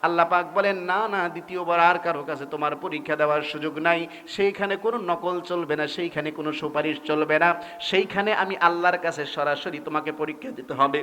আল্লাহ পাক বলেন, না না, দ্বিতীয়বার আর কারো কাছে তোমার পরীক্ষা দেওয়ার সুযোগ নাই। সেইখানে কোনো নকল চলবে না, সেইখানে কোনো সুপারিশ চলবে না, সেইখানে আমি আল্লাহর কাছে সরাসরি তোমাকে পরীক্ষা দিতে হবে।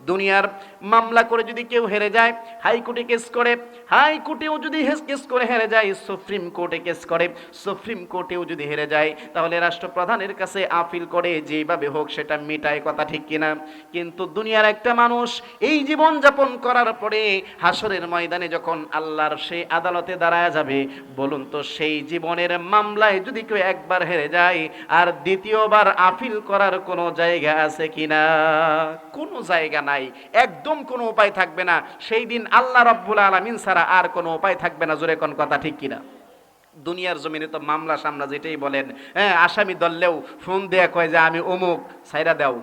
দুনিয়ার মামলা করে যদি কেউ হেরে যায়, হাইকোর্টে কেস করে, হাইকোর্টেও যদি কেস করে হেরে যায়, সুপ্রিম কোর্টে কেস করে, সুপ্রিম কোর্টেও যদি হেরে যায়, তাহলে রাষ্ট্রপ্রধানের কাছে আপিল করে, যেভাবে হোক সেটা মিটায়। কথা ঠিক কিনা? কিন্তু দুনিয়ার একটা মানুষ এই জীবন যাপন করার পরে হাসরের ময়দানে যখন আল্লাহর সেই আদালতে দাঁড়ায় যাবে, বলুন তো সেই জীবনের মামলায় যদি কেউ একবার হেরে যায়, আর দ্বিতীয়বার আপিল করার কোনো জায়গা আছে কিনা? কোনো জায়গা নাই, একদম কোনো উপায় থাকবে না। সেই দিন আল্লাহ রাব্বুল আলামিন ছাড়া আর কোনো উপায় থাকবে না। জোরে কোন কথা ঠিক কিনা? দুনিয়ার জমিনে তো মামলা সামলা যেটাই বলেন, হ্যাঁ, আসামি দললেও ফোন দেয়া কয় যে আমি অমুক, সাইরা দাও,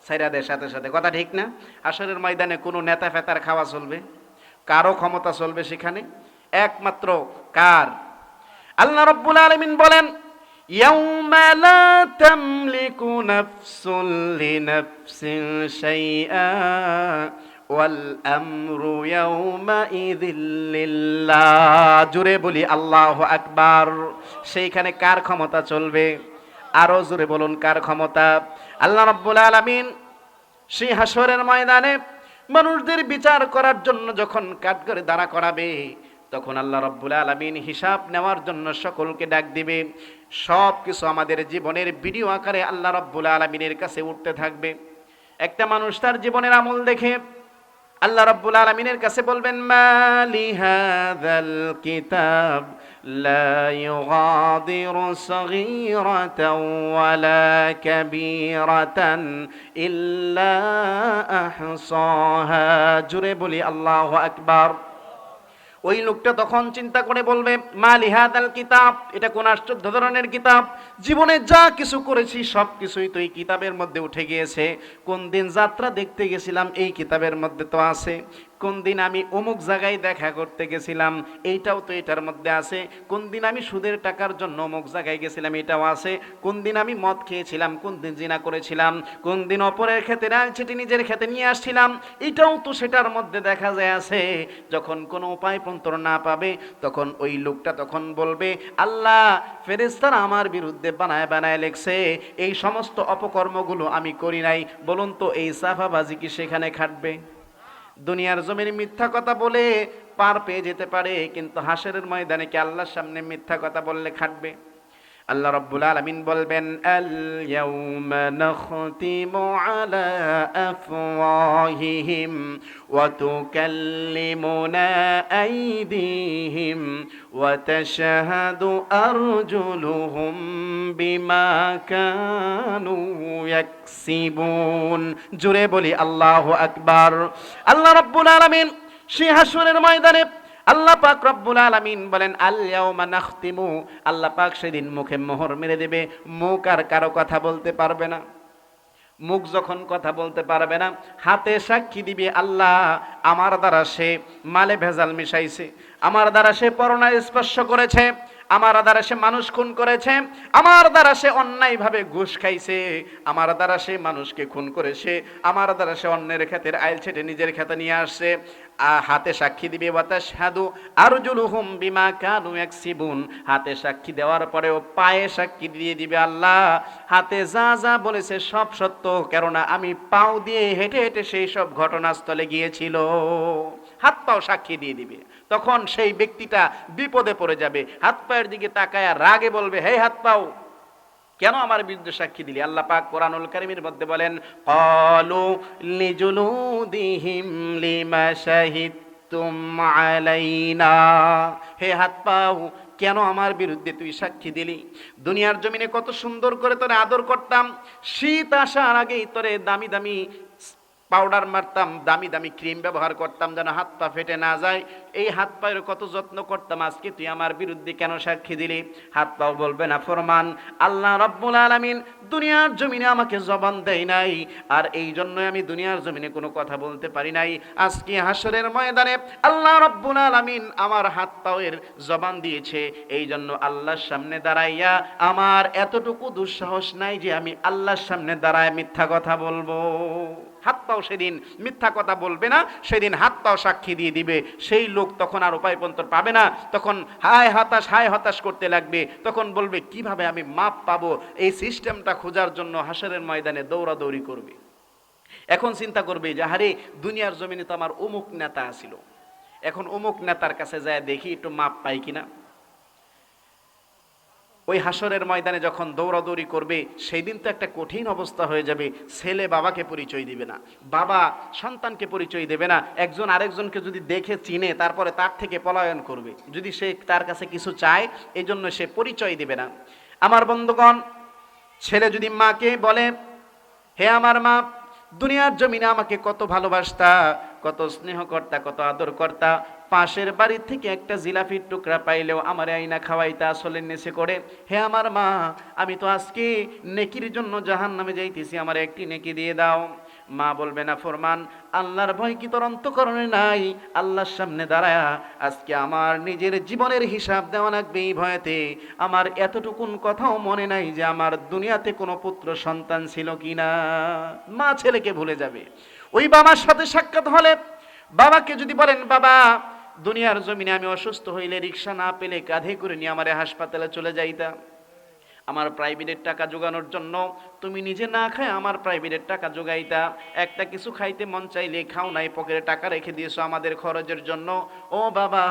সাইরা দেয় সাথে সাথে। কথা ঠিক না? হাসরের ময়দানে কোনো নেতা ফেতার খাওয়া চলবে? কারো ক্ষমতা চলবে সেখানে? একমাত্র কার? আল্লাহ রাব্বুল আলামিন বলেন, ইয়াউমা লা তামলিকু নাফসুন লিনাফসিন শাইআ ওয়াল আমরু ইয়াউমাইযিল লিল্লাহ। জোরে বলি আল্লাহু আকবার। সেইখানে কার ক্ষমতা চলবে? আরো জোরে বলুন, কার ক্ষমতা? আল্লাহ রাব্বুল আলামিন সেই হাসরের ময়দানে মানুষদের বিচার করার জন্য যখন কাঠগড়ে দাঁড়া করাবে, তখন আল্লাহ রাব্বুল আলামিন হিসাব নেওয়ার জন্য সকলকে ডাক দিবে। সব কিছু আমাদের জীবনের ভিডিও আকারে আল্লাহ রাব্বুল আলামিনের কাছে উঠতে থাকবে। একটা মানুষ তার জীবনের আমল দেখে আল্লাহ রাব্বুল আলামিনের কাছে বলবেন, মালি হাযাল কিতাব লা ইউগাদিরু সগীরাতাও ওয়ালা কাবীরাতান ইল্লা আহসাহা। জোরে বলি আল্লাহু আকবার। ওই লোকটা তখন চিন্তা করে বলবে, মালি হাযাল কিতাব, এটা কোন আশ্চর্য ধরনের কিতাব? জীবনে যা কিছু করেছি সব কিছুই তো এই কিতাবের মধ্যে উঠে গিয়েছে। কোন দিন যাত্রা দেখতে গেছিলাম এই কিতাবের মধ্যে তো আছে। কোন দিন আমি অমুক জায়গায় দেখা করতে গেছিলাম, এইটাও তো এটার মধ্যে আছে। কোন দিন আমি সুদের টাকার জন্য অমুক জায়গায় গেছিলাম, এটাও আছে। কোন দিন আমি মদ খেয়েছিলাম, কোন দিন জিনা করেছিলাম, কোন দিন অপরের ক্ষেতে রাল ছেটে নিজের ক্ষেতে নিয়ে আসছিলাম, এটাও তো সেটার মধ্যে দেখা যায় আছে। যখন কোনো উপায় পন্তর না পাবে, তখন ওই লোকটা তখন বলবে, আল্লাহ, ফেরেশতারা আমার বিরুদ্ধে বানায় বানায় লেখছে, এই সমস্ত অপকর্মগুলো আমি করি নাই। বলুন তো এই সাফাবাজি কি সেখানে খাটবে? দুনিয়ার জমিনে মিথ্যা কথা বলে পার পেয়ে যেতে পারে, কিন্তু হাসরের ময়দানে কি আল্লাহর সামনে মিথ্যা কথা বললে খাটবে? আল্লাহ রাব্বুল আলামিন বলবেন, আল ইয়াউমা নাখতিমু আলা আফওয়াহিহিম ওয়া তুকাল্লিমুনা আইদিহিম ওয়া তাশহাদু আরজুলুহুম বিমা কানু ইয়াকসিবুন। জোরে বলি আল্লাহু আকবার। আল্লাহ রাব্বুল আলামিন সেই হাসরের ময়দানে আল্লাহ পাক রব্বুল আলামিন বলেন, আল ইয়াউমা নাখতিমু, আল্লাহ পাক সেদিন মুখে মোহর মেরে দেবে। মুখ আর কারো কথা বলতে পারবে না। মুখ যখন কথা বলতে পারবে না, হাতে সাক্ষী দিবে, আল্লাহ, আমার দ্বারা সে মালে ভেজাল মিশাইছে, আমার দ্বারা সে পরনা স্পর্শ করেছে, আমার দ্বারা সে মানুষ খুন করেছে, আমার দ্বারা সে অন্যায়ভাবে ঘুষ খাইছে, আমার দ্বারা সে মানুষকে খুন করেছে, আমার দ্বারা সে অন্যের ক্ষেতের আইল ছেটে নিজের ক্ষেতে নিয়ে আসছে। হাতে সাক্ষী দিবে, ওয়া তাশহাদু আরজুলুহুম বিমা কানু ইয়াকসিবুন, হাতে সাক্ষী দেওয়ার পরেও পায়ে সাক্ষী দিয়ে দিবে, আল্লাহ হাতে যা যা বলেছে সব সত্য, কেননা আমি পাও দিয়ে হেঁটে হেঁটে সেই সব ঘটনাস্থলে গিয়েছিল। হাত পাও সাক্ষী দিয়ে দিবে। তখন সেই ব্যক্তিটা বিপদে পড়ে যাবে, হাত পায়ের দিকে তাকায় রাগে বলবে, হে হাত পাও, কেন আমার বিরুদ্ধে সাক্ষী দিলি? আল্লাহ পাক কোরআনুল কারীমের মধ্যে বলেন, ক্বালু লিজুলুদিহিম লিমা শাহিদতুম আলাইনা, হে হাত পাও, কেন আমার বিরুদ্ধে তুই সাক্ষী দিলি? দুনিয়ার জমিনে কত সুন্দর করে তোরে আদর করতাম, শীত আসার আগেই তোরে দামি দামি পাউডার মারতাম, দামি দামি ক্রিম ব্যবহার করতাম যেন হাত পা ফেটে না যায়, এই হাত পায়ের কত যত্ন করতাম, আজকে তুই আমার বিরুদ্ধে কেন সাক্ষী দিলি? হাত পাও বলবে না ফরমান, আল্লাহ রাব্বুল আলামিন দুনিয়ার জমিনে আমাকে জবান দেয় নাই, আর এই জন্যই আমি দুনিয়ার জমিনে কোনো কথা বলতে পারি নাই। আজকে হাসরের ময়দানে আল্লাহ রাব্বুল আলামিন আমার হাত পায়ের জবান দিয়েছে, এই জন্য আল্লাহর সামনে দাঁড়াইয়া আমার এতটুকু দুঃসাহস নাই যে আমি আল্লাহর সামনে দাঁড়ায় মিথ্যা কথা বলবো। হাত পাও সেদিন মিথ্যা কথা বলবে না, সেদিন হাত পাও সাক্ষী দিয়ে দিবে। সেই লোক তখন আর উপায় পন্থর পাবে না, তখন হায় হতাশ করতে লাগবে, তখন বলবে কিভাবে আমি মাপ পাবো, এই সিস্টেমটা খোঁজার জন্য হাসরের ময়দানে দৌড়াদৌড়ি করবে। এখন চিন্তা করবে যে আরে দুনিয়ার জমিনে তো আমার অমুক নেতা ছিল, এখন অমুক নেতার কাছে যায় দেখি একটু মাপ পাই কিনা। ওই হাসরের ময়দানে যখন দৌড়াদৌড়ি করবে, সেই দিন তো একটা কঠিন অবস্থা হয়ে যাবে। ছেলে বাবাকে পরিচয় দিবে না, বাবা সন্তানকে পরিচয় দেবে না, একজন আরেকজনকে যদি দেখে চিনে তারপরে তার থেকে পলায়ন করবে, যদি সে তার কাছে কিছু চায় এই জন্য সে পরিচয় দেবে না। আমার বন্ধুগণ, ছেলে যদি মাকে বলে, হে আমার মা, দুনিয়ার জমিনে আমাকে কত ভালোবাসতা, কত স্নেহ করতা, কত আদর করতা, পাশের বাড়ি থেকে একটা জিলাপির টুকরা পাইলেও আমার আইনা খাওয়াইতা আসলে নেশে করে। হে আমার মা, আমি তো আজকে নেকির জন্য জাহান্নামে যাইতেছি, আমার একটি নেকি দিয়ে দাও। মা বলবে না ফরমান, আল্লাহর ভয় কি তোর অন্তঃকরণে নাই? আল্লাহর সামনে দাঁড়ায়া আজকে আমার নিজের জীবনের হিসাব দেওয়া লাগবে এই ভয়েতে। আমার এতটুকুন কথাও মনে নাই যে আমার দুনিয়াতে কোনো পুত্র সন্তান ছিল কিনা। মা ছেলেকে ভুলে যাবে। ওই বাবার সাথে সাক্ষাৎ হলে বাবাকে যদি বলেন, বাবা দুনিয়ার জমিনে আমি অসুস্থ হইলে রিক্সা না পেলে কাঁধে করে নিয়ে আমারে হাসপাতালে চলে যাইতা, আমার প্রাইভেটের টাকা জোগানোর জন্য তুমি নিজে না খায় আমার প্রাইভেটের টাকা জোগাইতা, একটা কিছু খাইতে মন চাইলে খাও নাই, পকেটে টাকা রেখে দিয়েছো আমাদের খরচের জন্য। ও বাবা,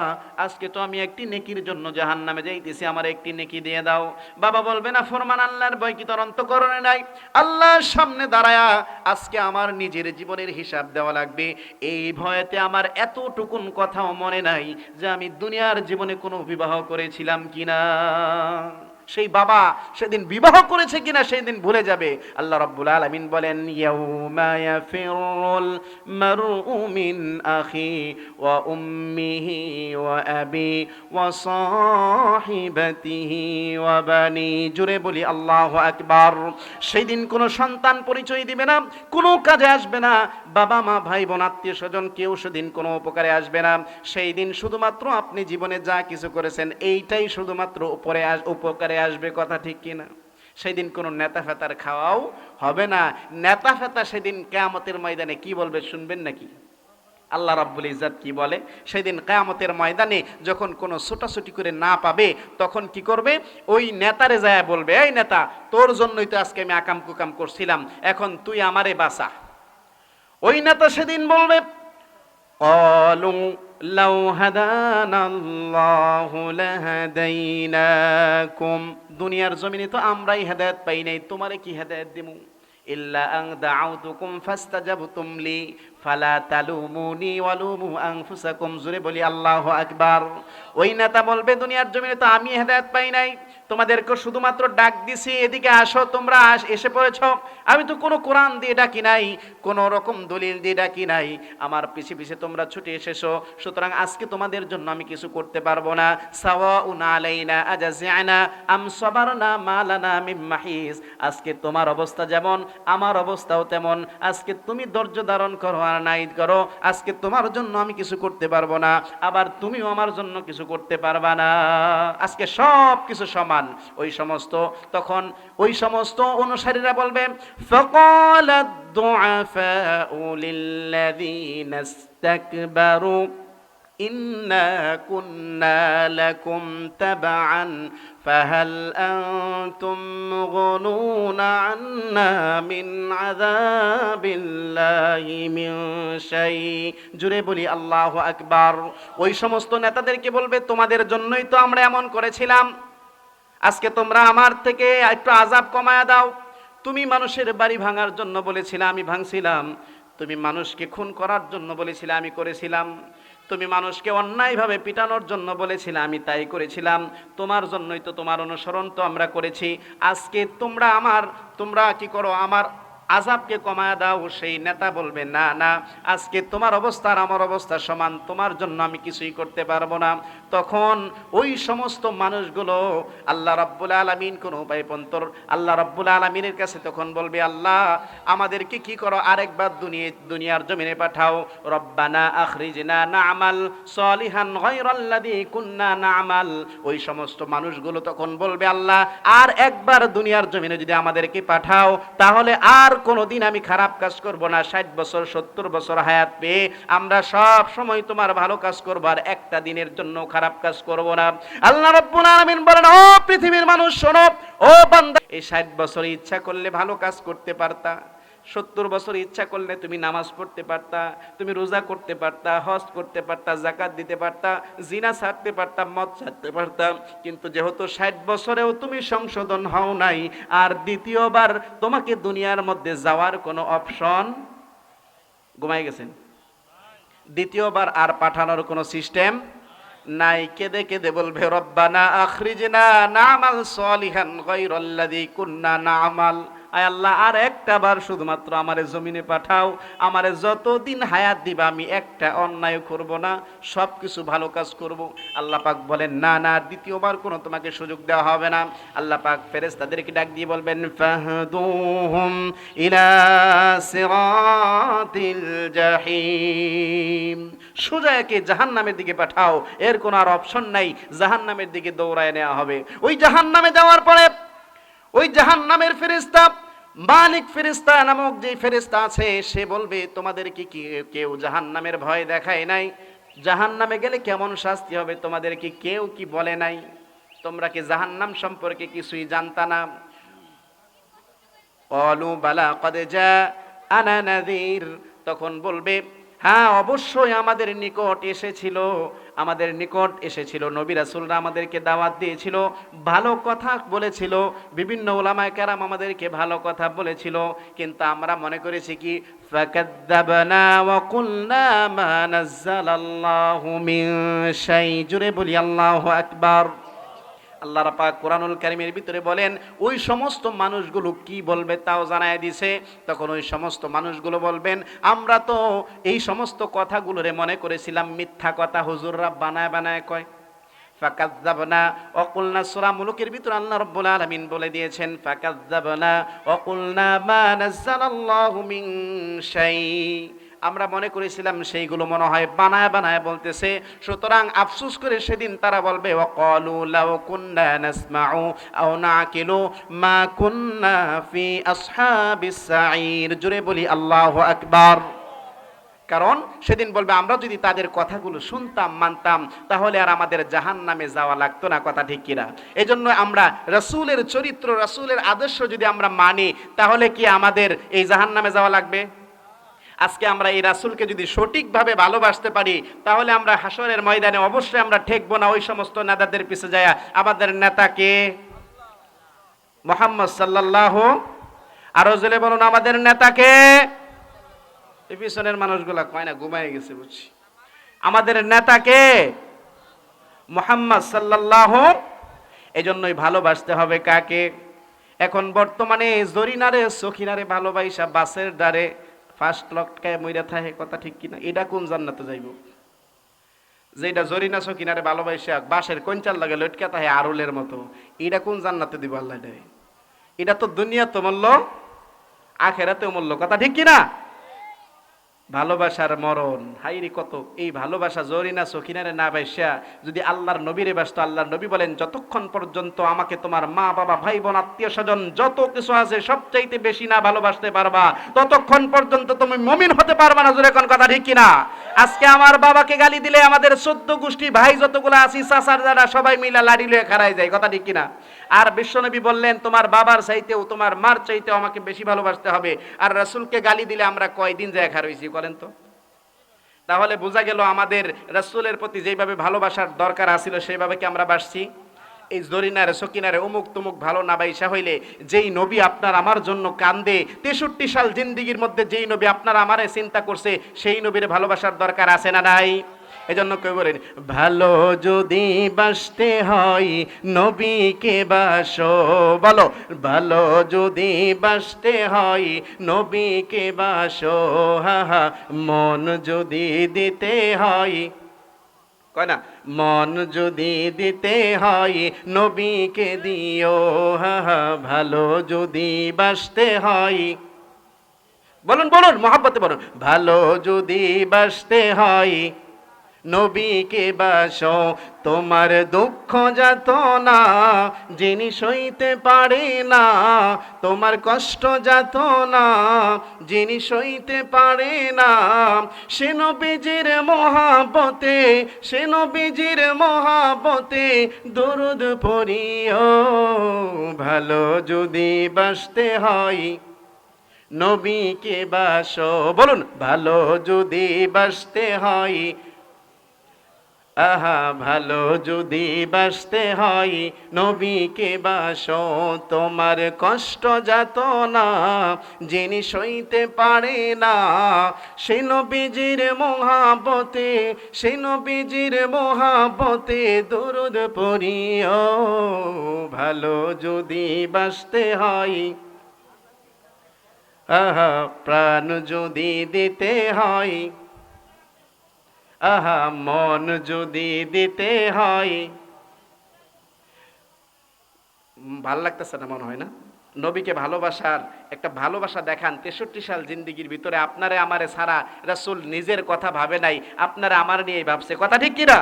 আজকে তো আমি একটি নেকির জন্য জাহান্নামে যাইতেছি, আমার একটি নেকি দিয়ে দাও। বাবা বলবে না ফরমান, আল্লাহর ভয় কি তোর অন্তঃকরণে নাই? আল্লাহর সামনে দাঁড়ায়া আজকে আমার নিজের জীবনের হিসাব দেওয়া লাগবে, এই ভয়েতে আমার এতটুকুন কথাও মনে নাই যে আমি দুনিয়ার জীবনে কোনো বিবাহ করেছিলাম কিনা। সেই বাবা সেদিন বিবাহ করেছে কিনা সেই দিন ভুলে যাবে। আল্লাহ রাব্বুল আলামিন বলেন, ইয়াউমা ইয়াফিরুল মারউ মিন আখি ওয়া উম্মিহি ওয়া আবি ওয়া সাহিবাতিহি ওয়া বানি। জোরে বলি আল্লাহু আকবার। সেই দিন কোনো সন্তান পরিচয় দিবে না, কোনো কাজে আসবে না, বাবা মা ভাই বোন আত্মীয় স্বজন কেউ সেদিন কোনো উপকারে আসবে না। সেই দিন শুধুমাত্র আপনি জীবনে যা কিছু করেছেন এইটাই শুধুমাত্র উপকারে আসবে, কথা ঠিক কিনা? সেদিন কোনো নেতা ফেতার খাওয়াও হবে না। নেতা ফেতা সেদিন কিয়ামতের ময়দানে কি বলবে শুনবেন নাকি? আল্লাহ রাব্বুল ইজ্জত কি বলে? সেদিন কিয়ামতের ময়দানে যখন কোনো ছোটাছুটি করে না পাবে তখন কি করবে? ওই নেতারে যায় বলবে, এই নেতা, তোর জন্যই তো আজকে আমি আকাম কুকাম করছিলাম, এখন তুই আমারে বাঁচা। ওই নেতা সেদিন বলবে, ক্বালু লাউ হাদানাল্লাহু লাহাদাইনাকুম, দুনিয়ার জমিনে তো আমরাই হেদায়েত পাই নাই, তোমারে কি হেদায়েত দিমু? ইল্লা আন দাউতুকুম ফাস্তাজাবতুম লি ফালা তালুমুনি ওয়ালুমু আনফুসাকুম। জোরে বলি আল্লাহু আকবার। ওই নেতা বলবে, দুনিয়ার জমিনে তো আমি হেদায়েত পাই নাই, তোমাদেরকে শুধুমাত্র ডাক দিছি এদিকে আসো, তোমরা এসে পড়েছ, আমি তো কোনো কোরআন দিয়ে ডাকি নাই, কোনো রকম দলিল দিয়ে ডাকি নাই, আমার পিছে পিছে তোমরা ছুটে এসেছো, সুতরাং আজকে তোমাদের জন্য আমি কিছু করতে পারবো না। সাওয়াউন আলাইনা আজাজিনা আম সাবারনা মা লানা মিন মাহিস। আজকে তোমার অবস্থা যেমন আমার অবস্থাও তেমন, আজকে তুমি ধৈর্য ধারণ করো আর নাই করো, আজকে তোমার জন্য আমি কিছু করতে পারবো না, আবার তুমিও আমার জন্য কিছু করতে পারবা না, আজকে সব কিছু সমান। তখন ওই সমস্ত অনুসারীরা বলবে ফাকালাদ দুআফাউ লিল্লাযীনা ইসতাকবারু ইন্না কুন্না লাকুম তাবআন ফাহাল আনতুম মুগনুনা আন্না মিন আযাবিল্লাহি মিন শাই। জুড়ে বলি আল্লাহু আকবার। ওই সমস্ত নেতাদেরকে বলবে তোমাদের জন্যই তো আমরা এমন করেছিলাম, আজকে তোমরা আমার থেকে একটু আযাব কমায়া দাও। তুমি মানুষের বাড়ি ভাঙার জন্য বলেছিলে, আমি ভাঙছিলাম। তুমি মানুষকে খুন করার জন্য বলেছিলে, আমি করেছিলাম। তুমি মানুষকে অন্যায়ভাবে পিটানোর জন্য বলেছিলে, আমি তাই করেছিলাম। তোমার জন্যই তো, তোমার অনুসরণ তো আমরা করেছি। আজকে তোমরা কি করো, আমার আযাবকে কমায়া দাও। সেই নেতা বলবে না না, আজকে তোমার অবস্থা আর আমার অবস্থা সমান, তোমার জন্য আমি কিছুই করতে পারবো না। তখন ওই সমস্ত মানুষগুলো আল্লাহ রাব্বুল আলামিন কোন উপায় পন্তর আল্লাহ রাব্বুল আলামিনের কাছে তখন বলবে, আল্লাহ আমাদেরকে কি করো, আরেকবার দুনিয়ার জমিনে পাঠাও। রব্বানা আখরিজনা না'মাল সলিহান গায়রাল্লাযী কুন্না না'মাল। ওই সমস্ত মানুষগুলো তখন বলবে, আল্লাহ আর একবার দুনিয়ার জমিনে যদি আমাদেরকে পাঠাও, তাহলে আর কোনোদিন আমি খারাপ কাজ করব না। 60 বছর 70 বছর হায়াত পেয়ে আমরা সব সময় তোমার ভালো কাজ করব, আর একটা দিনের জন্য খারাপ কাজ করব না। আল্লাহ রাব্বুল আলামিন বলেন, ও পৃথিবীর মানুষ শোনো, ও বান্দা, এই 60 বছর ইচ্ছা করলে ভালো কাজ করতে পারতা, 70 বছর ইচ্ছা করলে তুমি নামাজ পড়তে পারতা, তুমি রোজা করতে পারতা, হজ করতে পারতা, যাকাত দিতে পারতা, জিনা ছাড়তে পারতাম, মদ ছাড়তে পারতাম। কিন্তু যেহেতু 60 বছরেও তুমি সংশোধন হও নাই, আর দ্বিতীয়বার তোমাকে দুনিয়ার মধ্যে যাওয়ার কোনো অপশন, ঘুমাই গেছেন, দ্বিতীয়বার আর পাঠানোর কোনো সিস্টেম নাই। কেঁদে কেঁদে বলবে, রব্বানা আখরিজনা না'মাল সলিহান গায়রাল্লাযী কুন্না না'মাল। আয় আল্লাহ, আর একটা বার শুধুমাত্র আমারে জমিনে পাঠাও, আমারে যতদিন হায়াত দিবা আমি একটা অন্যায় করব না, সব কিছু ভালো কাজ করব। আল্লাহ পাক বলেন, না না, দ্বিতীয়বার কোনো তোমাকে সুযোগ দেওয়া হবে না। আল্লাহ পাক ফেরেশতাদেরকে ডাক দিয়ে বলবেন, ফাহদুহুম ইলা সিরাতিল জাহিম। সোজা একে জাহান্নামের দিকে পাঠাও, এর কোনো আর অপশন নাই, জাহান্নামের দিকে দৌড়ায় নেওয়া হবে। ওই জাহান্নামে যাওয়ার পরে ওই জাহান্নামের ফেরেশতা মালিক ফেরেশতা নামক যে ফেরেশতা আছে, সে বলবে, তোমাদেরকে কি কেউ জাহান্নামের ভয় দেখায় নাই? জাহান্নামে গেলে কেমন শাস্তি হবে তোমাদেরকে কেউ কি বলে নাই? তোমরা কি জাহান্নাম সম্পর্কে কিছুই জানতা না? ক্বালু বালা ক্বাদ জাআনা নাযীর। তখন বলবে, হ্যাঁ অবশ্যই আমাদের নিকট এসেছিল, নবী রাসূলরা আমাদেরকে দাওয়াত দিয়েছিল, ভালো কথা বলেছিল, বিভিন্ন উলামায়ে কেরাম আমাদেরকে ভালো কথা বলেছিল, কিন্তু আমরা মনে করেছি কি, ফাকাযযাবনা ওয়া কুলনা মা নাযালাল্লাহু মিন শাই। জুরে বলি আল্লাহু আকবার। আল্লাহ পাক কোরআনুল কারীমের ভিতরে বলেন, ওই সমস্ত মানুষগুলো কি বলবে তাও জানায় দিছে। তখন ওই সমস্ত মানুষগুলো বলবেন, আমরা তো এই সমস্ত কথাগুলোরে মনে করেছিলাম মিথ্যা কথা, হুজুররা বানায় বানায় কয়। ফাকাযযাবনা ওয়া কুলনা, সূরা মুলুকের ভিতরে আল্লাহ রাব্বুল আলামিন বলে দিয়েছেন, ফাকাযযাবনা ওয়া কুলনা মা নাযালাল্লাহু মিন শাই। আমরা মনে করেছিলাম সেইগুলো মনে হয় বানায় বানায় বলতেছে। সুতরাং আফসোস করে সেদিন তারা বলবে, ওয়াকালু লাউ কুন্না নাসমাউ আও নাকিলু মা কুন্না ফি আসহাবিস সাঈর। জোরে বলি আল্লাহু আকবার। কারণ সেদিন বলবে, আমরা যদি তাদের কথাগুলো শুনতাম, মানতাম, তাহলে আর আমাদের জাহান্নামে যাওয়া লাগতো না। কথা ঠিক কিনা? এজন্য আমরা রাসূলের চরিত্র, রাসূলের আদর্শ যদি আমরা মানি, তাহলে কি আমাদের এই জাহান্নামে যাওয়া লাগবে? আজকে আমরা এই রাসূলকে যদি সঠিকভাবে ভালোবাসতে পারি, তাহলে আমরা হাসরের ময়দানে অবশ্যই আমরা ঠেকবো না ওই সমস্ত নেতাদের পিছে যায়। আমাদের নেতাকে মুহাম্মদ সাল্লাল্লাহু, আরো জোরে বলুন, আমাদের নেতাকে। এই পিছনের মানুষগুলা কয় না, ঘুমায় গেছে বুঝছি। আমাদের নেতাকে মুহাম্মদ সাল্লাল্লাহু। এজন্যই ভালোবাসতে হবে কাকে? এখন বর্তমানে জরিনারে সখিনারে ভালোবাসা বাসের দ্বারে ফার্স্ট লটকায় মইরা থাকে। কথা ঠিক কিনা? এটা কোন জান্নাতে যাইব? যেটা জরিনা সখিনারে ভালোবাসা বাসের কঞ্চাল লাগে লটকা থাকে আরুলের মতো, এটা কোন জান্নাতে দিব আল্লাহ? এটা তো দুনিয়া তো মূল্য, আখেরাতেও মূল্য। কথা ঠিক কিনা? ভালোবাসার মরণ হাইরি কত এই ভালোবাসা জরিনা সখিনারে না বাইসা যদি আল্লাহর নবীরে বাসতো আল্লাহর নবী বলেন যতক্ষণ পর্যন্ত আমাকে তোমার মা বাবা ভাই বোন আত্মীয় স্বজন যত কিছু আছে সবচাইতে বেশি না ভালোবাসতে পারবা ততক্ষণ পর্যন্ত তুমি মুমিন হতে পারবা না। জোরে কোন কথা ঠিক কিনা? আজকে আমার বাবাকে গালি দিলে আমাদের 14 গোষ্ঠী ভাই যতগুলো আছি চাচার যারা সবাই মিলা লাড়ি লয়ে খাড়াই যায়, কথা ঠিক কিনা? আর বিশ্বনবী বললেন তোমার বাবার চাইতেও তোমার মার চাইতেও আমাকে বেশি ভালোবাসতে হবে। আর রাসূলকে গালি দিলে আমরা কয়দিন যায় খারইছি করেন তো? তাহলে বোঝা গেল আমাদের রাসূলের প্রতি যেভাবে ভালোবাসার দরকার আছিল সেইভাবে কি আমরা বাসছি? এই জরিনারে সকিনারে অমুক তুমুক ভালো না বাইসা হইলে যেই নবী আপনার আমার জন্য কান্দে 63 সাল জিন্দিগির মধ্যে যেই নবী আপনার আমারে চিন্তা করছে সেই নবীর ভালোবাসার দরকার আছে না নাই? এজন্য কেউ বলেন ভালো যদি বাসতে হয় নবীকে বাসো, বলো ভালো যদি বাসতে হয় নবীকে বাসো, হা হা মন যদি দিতে হয়, কয় না মন যদি দিতে হয় নবীকে দিও, হা হা ভালো যদি বাসতে হয়, বলুন বলুন মহব্বতে বলুন ভালো যদি বাসতে হয় নবীকে বাসো, তোমার দুঃখ যাতনা যিনি সইতে পারে না, তোমার কষ্ট যাতনা যিনি সইতে পারে না, সে নবীজির মহাবতে সে নবীজির মহাবতে দরুদ পড়িও, ভালো যদি বাসতে হয় নবীকে বাসো, বলুন ভালো যদি বাসতে হয়, আহা ভালো যদি বাসতে হয় নবীকে বাসো, তোমার কষ্ট যাতনা যিনি সইতে পারে না, সে নবীজির মহাবতে সে নবীজির মহাবতে দরুদ পড়িও, ভালো যদি বাসতে হয়, আহা প্রাণ যদি দিতে হয়, আহা মন যদি দিতে হয়, ভাল লাগতেছে না মনে হয় না? নবীকে ভালোবাসার একটা ভালোবাসা দেখান 63 সাল জিন্দিগির ভিতরে আপনারে আমারে ছাড়া রাসূল নিজের কথা ভাবে নাই, আপনারা আমার নিয়েই ভাবছে, কথা ঠিক কিনা?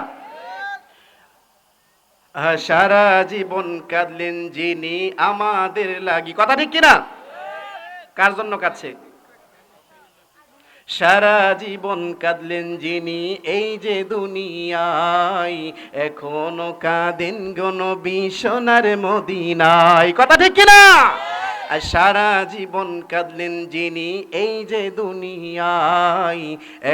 সারা জীবন কাঁদলেন যিনি আমাদের লাগি, কথা ঠিক কিনা? কার জন্য কাঁদছে? সারা জীবন কাঁদলেন যিনি এই যে দুনিয়ায়, এখনো কাঁদেন গো নবী সোনার মদিনায়, কথা ঠিক কিনা? আর সারা জীবন কাঁদলেন যিনি এই যে দুনিয়ায়,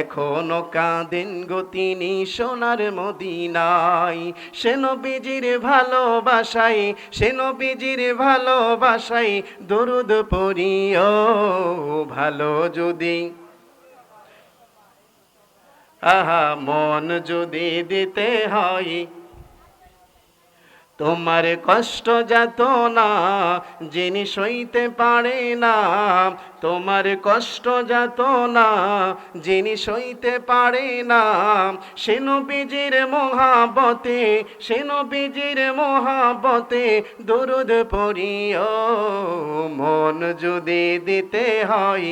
এখনো কাঁদেন গো তিনি সোনার মদিনায়, সে নবীজির ভালোবাসায় সে নবীজির ভালোবাসায় দরুদ পড়িও, ভালো যদি আহা মন যদি দিতে হয়, তোমার কষ্ট যাতনা যিনি সইতে পারে না, তোমার কষ্ট যাতনা যিনি সইতে পারে না, সে নবীজির মহাবতে সে নবীজির মহাবতে দরুদ পড়িও, মন যদি দিতে হয়,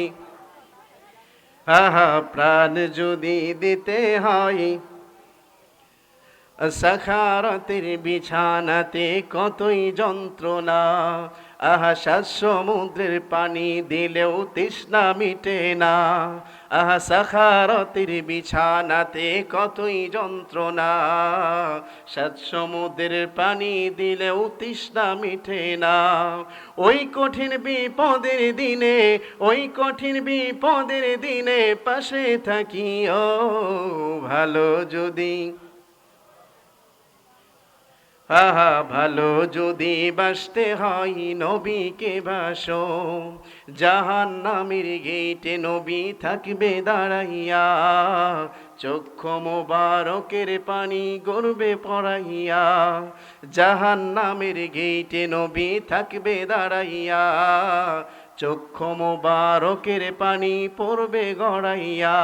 আহা প্রাণ যদি দিতে হয়, সাখারতের বিছানাতে কতই যন্ত্রণা, আহা সাত সমুদ্রের পানি দিলেও তৃষ্ণা মিটে না, আহা সাখারতের বিছানাতে কতই যন্ত্রণা, সাত সমুদ্রের পানি দিলেও তৃষ্ণা মিটে না, ওই কঠিন বিপদের দিনে ওই কঠিন বিপদের দিনে পাশে থাকিও, ভালো যদি আহা ভালো যদি বাসতে হয় নবীকে বাসো, জাহান্নামের গেটে নবী থাকবে দাঁড়াইয়া, চক্ষু মোবারকের পানি গড়বে পড়াইয়া, জাহান্নামের গেটে নবী থাকবে দাঁড়াইয়া, চক্ষু মোবারকের পানি পড়বে গড়াইয়া,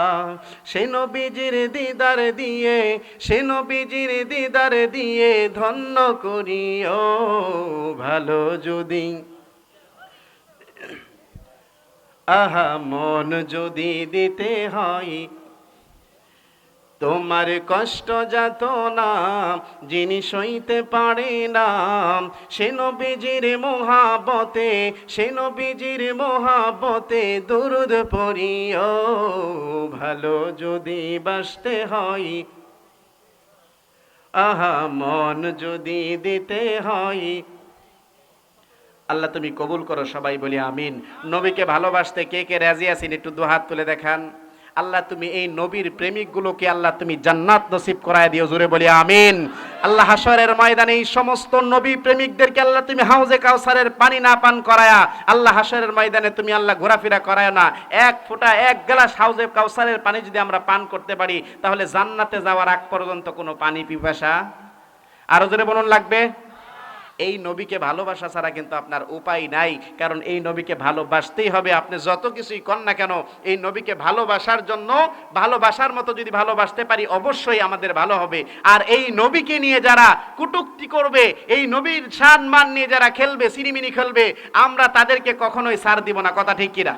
সে নবীজির দিদার দিয়ে সে নবীজির দিদার দিয়ে ধন্য করিও, ভালো যদি আহা মন যদি দিতে হয় তোমার কষ্ট যাত না যিনি সইতে পারে না, সে নবীজির মহাবতে, সে নবীজির মহাবতে দুরুদ পড়িও। ভালো যদি বাসতে হয়, আহা মন যদি দিতে হয়। আল্লাহ তুমি কবুল করো, সবাই বলি আমিন। নবীকে ভালোবাসতে কে কে রাজি আছেন একটু দুহাত তুলে দেখান। আল্লাহ তুমি এই নবীর প্রেমিকগুলোকে আল্লাহ তুমি জান্নাত নসিব করায় দিও, জোরে বলি আমিন। আল্লাহ হাশরের ময়দানে এই সমস্ত নবী প্রেমিকদেরকে আল্লাহ তুমি হাউজে কাউসারের পানি না পান করায়া, আল্লাহ হাশরের ময়দানে তুমি আল্লাহ ঘোরাফেরা করায় না, এক ফোঁটা এক গ্লাস হাউজে কাউসারের পানি যদি আমরা পান করতে পারি, তাহলে জান্নাতে যাওয়ার আগ পর্যন্ত কোনো পানি পিপাসা আরো জোরে বলুন লাগবে। এই নবীকে ভালোবাসা ছাড়া কিন্তু আপনার উপায় নাই, কারণ এই নবীকে ভালোবাসতেই হবে। আপনি যত কিছুই কর না কেন, এই নবীকে ভালোবাসার জন্য, ভালোবাসার মতো যদি ভালোবাসতে পারি অবশ্যই আমাদের ভালো হবে। আর এই নবীকে নিয়ে যারা কটূক্তি করবে, এই নবীর সম্মান নিয়ে যারা খেলবে, সিনিমিনি খেলবে, আমরা তাদেরকে কখনোই ছাড় দিব না, কথা ঠিক কিনা?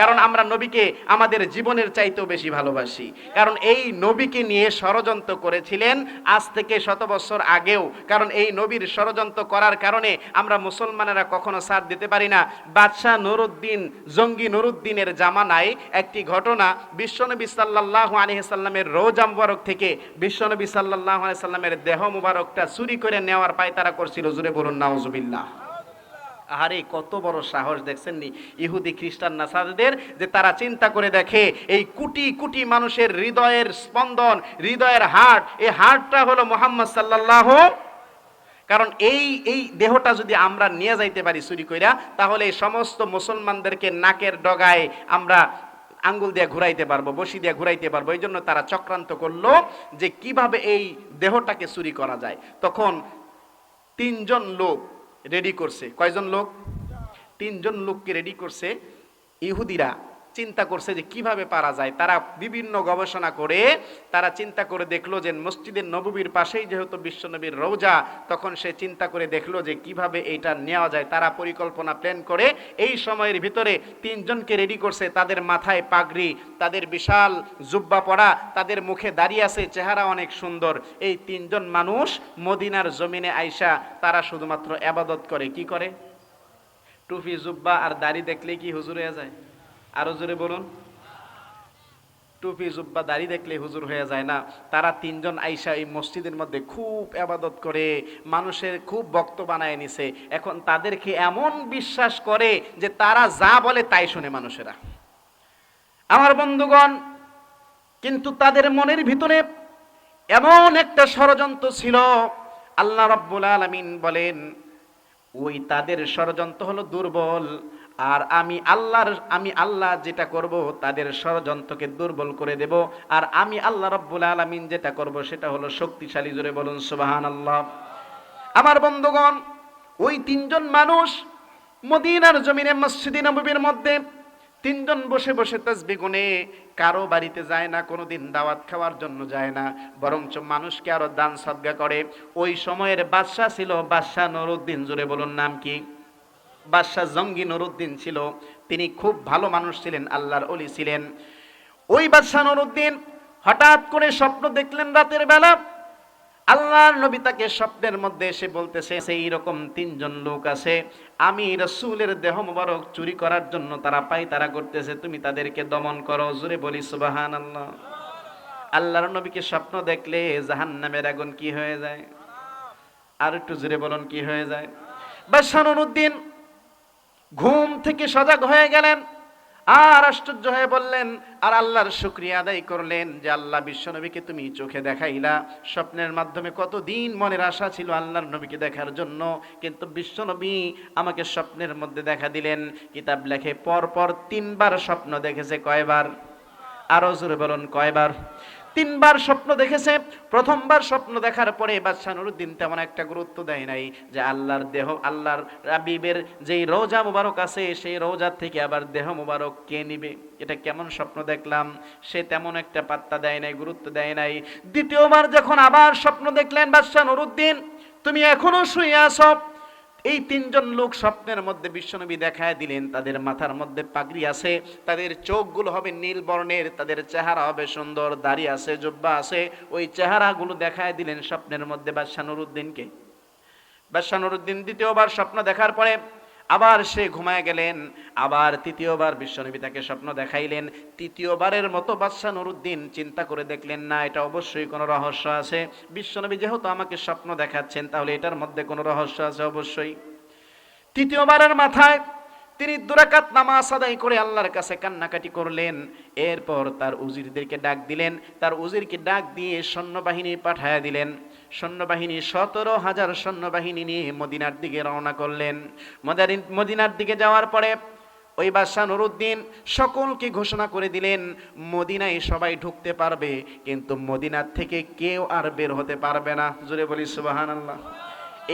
কারণ আমরা নবীকে আমাদের জীবনের চাইতেও বেশি ভালোবাসি। কারণ এই নবীকে নিয়ে ষড়যন্ত্র করেছিলেন আজ থেকে 100 বছর আগেও। কারণ এই নবীর ষড়যন্ত্র করার কারণে আমরা মুসলমানেরা কখনো ছাড় দিতে পারি না। বাদশাহ নুরুদ্দিন, জঙ্গি নুরুদ্দিনের জামানায় একটি ঘটনা, বিশ্বনবী সাল্লাল্লাহু আলাইহি সাল্লামের রওজা মুবারক থেকে বিশ্বনবী সাল্লাল্লাহু আলাইহি সাল্লামের দেহ মুবারকটা চুরি করে নেওয়ার পায়তারা করছিল, জুরে বলুন নাউজুবিল্লাহ। আরে কত বড় সাহস দেখছেন নি ইহুদি খ্রিস্টান নাসারাদের, যে তারা চিন্তা করে দেখে এই কোটি কোটি মানুষের হৃদয়ের স্পন্দন, হৃদয়ের হার্ট, এই হার্টটা হলো মুহাম্মদ সাল্লাল্লাহু। কারণ এই দেহটা যদি আমরা নিয়ে যাইতে পারি চুরি কইরা, তাহলে এই সমস্ত মুসলমানদেরকে নাকের ডগায় আমরা আঙ্গুল দিয়ে ঘুরাইতে পারবো, বসি দিয়ে ঘুরাইতে পারবো। এই জন্য তারা চক্রান্ত করলো যে কিভাবে এই দেহটাকে চুরি করা যায়। তখন 3 জন লোক রেডি করছে। কয়জন লোক? 3 জন লোককে রেডি করছে। ইহুদিরা চিন্তা করছে যে কিভাবে পারা যায়। তারা বিভিন্ন গবেষণা করে তারা চিন্তা করে দেখলো যে মসজিদের নববীর পাশেই যেহেতু বিশ্বনবীর রওজা, তখন সে চিন্তা করে দেখলো যে কিভাবে এটা নেওয়া যায়। তারা পরিকল্পনা প্ল্যান করে এই সময়ের ভিতরে 3 জনকে রেডি করছে। তাদের মাথায় পাগড়ি, তাদের বিশাল জুব্বা পরা, তাদের মুখে দাড়ি আছে, চেহারা অনেক সুন্দর। এই 3 জন মানুষ মদিনার জমিনে আইসা তারা শুধুমাত্র ইবাদত করে। কি করে? টুপি জুব্বা আর দাড়ি দেখলে কি হুজুর হয়ে যায়? আরো জোরে বলুন। টুপি জুব্বা দাড়ি দেখলে হুজুর হয়ে যায় না। তারা 3 জন আইসা এই মসজিদের মধ্যে খুব ইবাদত করে, মানুষের খুব ভক্ত বানায় নিছে। এখন তাদেরকে এমন বিশ্বাস করে যে তারা যা বলে তাই শুনে মানুষেরা। আমার বন্ধুগণ, কিন্তু তাদের মনের ভিতরে এমন একটা ষড়যন্ত্র ছিল। আল্লাহ রাব্বুল আলামিন বলেন, ওই তাদের ষড়যন্ত্র হলো দুর্বল, আর আমি আল্লাহ যেটা করব তাদের ষড়যন্ত্রকে দুর্বল করে দেব, আর আমি আল্লাহ রাব্বুল আলামিন যেটা করব সেটা হলো শক্তিশালী। জোরে বলুন সুবহানাল্লাহ। আমার বন্ধুগণ, ওই 3 জন মানুষ মদিনার জমিনে মসজিদে নববীর মধ্যে 3 জন বসে বসে তাসবিহ গুনে, কারো বাড়িতে যায় না, কোনোদিন দাওয়াত খাওয়ার জন্য যায় না, বরঞ্চ মানুষকে আরো দান সদকা করে। ওই সময়ের বাদশা ছিল বাদশা নুরুদ্দিন। জোরে বলুন নাম কি? বাদশা জঙ্গি নুরুদ্দিন ছিল। তিনি খুব ভালো মানুষ ছিলেন, আল্লাহর ওলি ছিলেন। ওই বাদশা নুরুদ্দিন হঠাৎ করে স্বপ্ন দেখলেন রাতের বেলা। আল্লাহর নবী তাকে স্বপ্নের মধ্যে এসে বলতেছে, সেই রকম 3 জন লোক আছে, আমি রাসূলের দেহ মোবারক চুরি করার জন্য তারা পায়তারা করতেছে, তুমি তাদেরকে দমন করো। জোরে বলি সুবহানাল্লাহ। আল্লাহর নবীকে স্বপ্ন দেখলে জাহান্নামের আগুন কি হয়ে যায়? আর একটু জোরে বলুন কি হয়ে যায়? বাদশা নুরুদ্দিন ঘুম থেকে সজাগ হয়ে গেলেন, আর আশ্চর্য হয়ে বললেন, আর আল্লাহর শুকরিয়া আদায় করলেন যে আল্লাহ বিশ্বনবীকে তুমি চোখে দেখাইলা। স্বপ্নের মাধ্যমে কতদিন মনের আশা ছিল আল্লাহর নবীকে দেখার জন্য, কিন্তু বিশ্বনবী আমাকে স্বপ্নের মধ্যে দেখা দিলেন। কিতাব লেখে পরপর 3 বার স্বপ্ন দেখেছে। কয়বার? আরো জোরে বলুন কয়বার? 3 বার স্বপ্ন দেখেছে। প্রথমবার স্বপ্ন দেখার পরে বাদশা নুরুদ্দিন তেমন একটা গুরুত্ব দেয় নাই, যে আল্লাহর দেহ, আল্লাহর হাবিবের যেই রওজা মুবারক আছে সেই রওজার থেকে আবার দেহ মুবারক কে নিবে, এটা কেমন স্বপ্ন দেখলাম, সে তেমন একটা পাত্তা দেয় নাই, গুরুত্ব দেয় নাই। দ্বিতীয়বার যখন আবার স্বপ্ন দেখলেন বাদশা নুরুদ্দিন, তুমি এখনো শুয়ে আছো, এই তিনজন লোক স্বপ্নের মধ্যে বিশ্বনবী দেখায় দিলেন, তাদের মাথার মধ্যে পাগড়ি আছে, তাদের চোখগুলো হবে নীল বর্ণের, তাদের চেহারা হবে সুন্দর, দাড়ি আছে, জুব্বা আছে। ওই চেহারাগুলো দেখায় দিলেন স্বপ্নের মধ্যে বাদশা নুরউদ্দিনকে। বাদশা নুরউদ্দিন দ্বিতীয়বার স্বপ্ন দেখার পরে আবার সে ঘুমায় গেলেন। আবার তৃতীয়বার বিশ্বনবী তাকে স্বপ্ন দেখাইলেন। তৃতীয়বারের মতো বাদশা নুরউদ্দিন চিন্তা করে দেখলেন, না, এটা অবশ্যই কোনো রহস্য আছে। বিশ্বনবী যেহেতু আমাকে স্বপ্ন দেখাচ্ছেন, তাহলে এটার মধ্যে কোনো রহস্য আছে অবশ্যই। তৃতীয়বারের মাথায় তিনি 2 রাকাত নামাজ আদায় করে আল্লাহর কাছে কান্নাকাটি করলেন। এরপর তার উজিরদেরকে ডাক দিলেন, তার উজিরকে ডাক দিয়ে সৈন্যবাহিনী পাঠায়া দিলেন। সৈন্যবাহিনী 17,000 সৈন্যবাহিনী নিয়ে মদিনার দিকে রওনা করলেন। মদিনার দিকে যাওয়ার পরে ওই বাদশা নুরউদ্দিন সকলকে ঘোষণা করে দিলেন, মদিনায় সবাই ঢুকতে পারবে, কিন্তু মদিনার থেকে কেউ আর বের হতে পারবে না। জোরে বলি সুবহানাল্লাহ।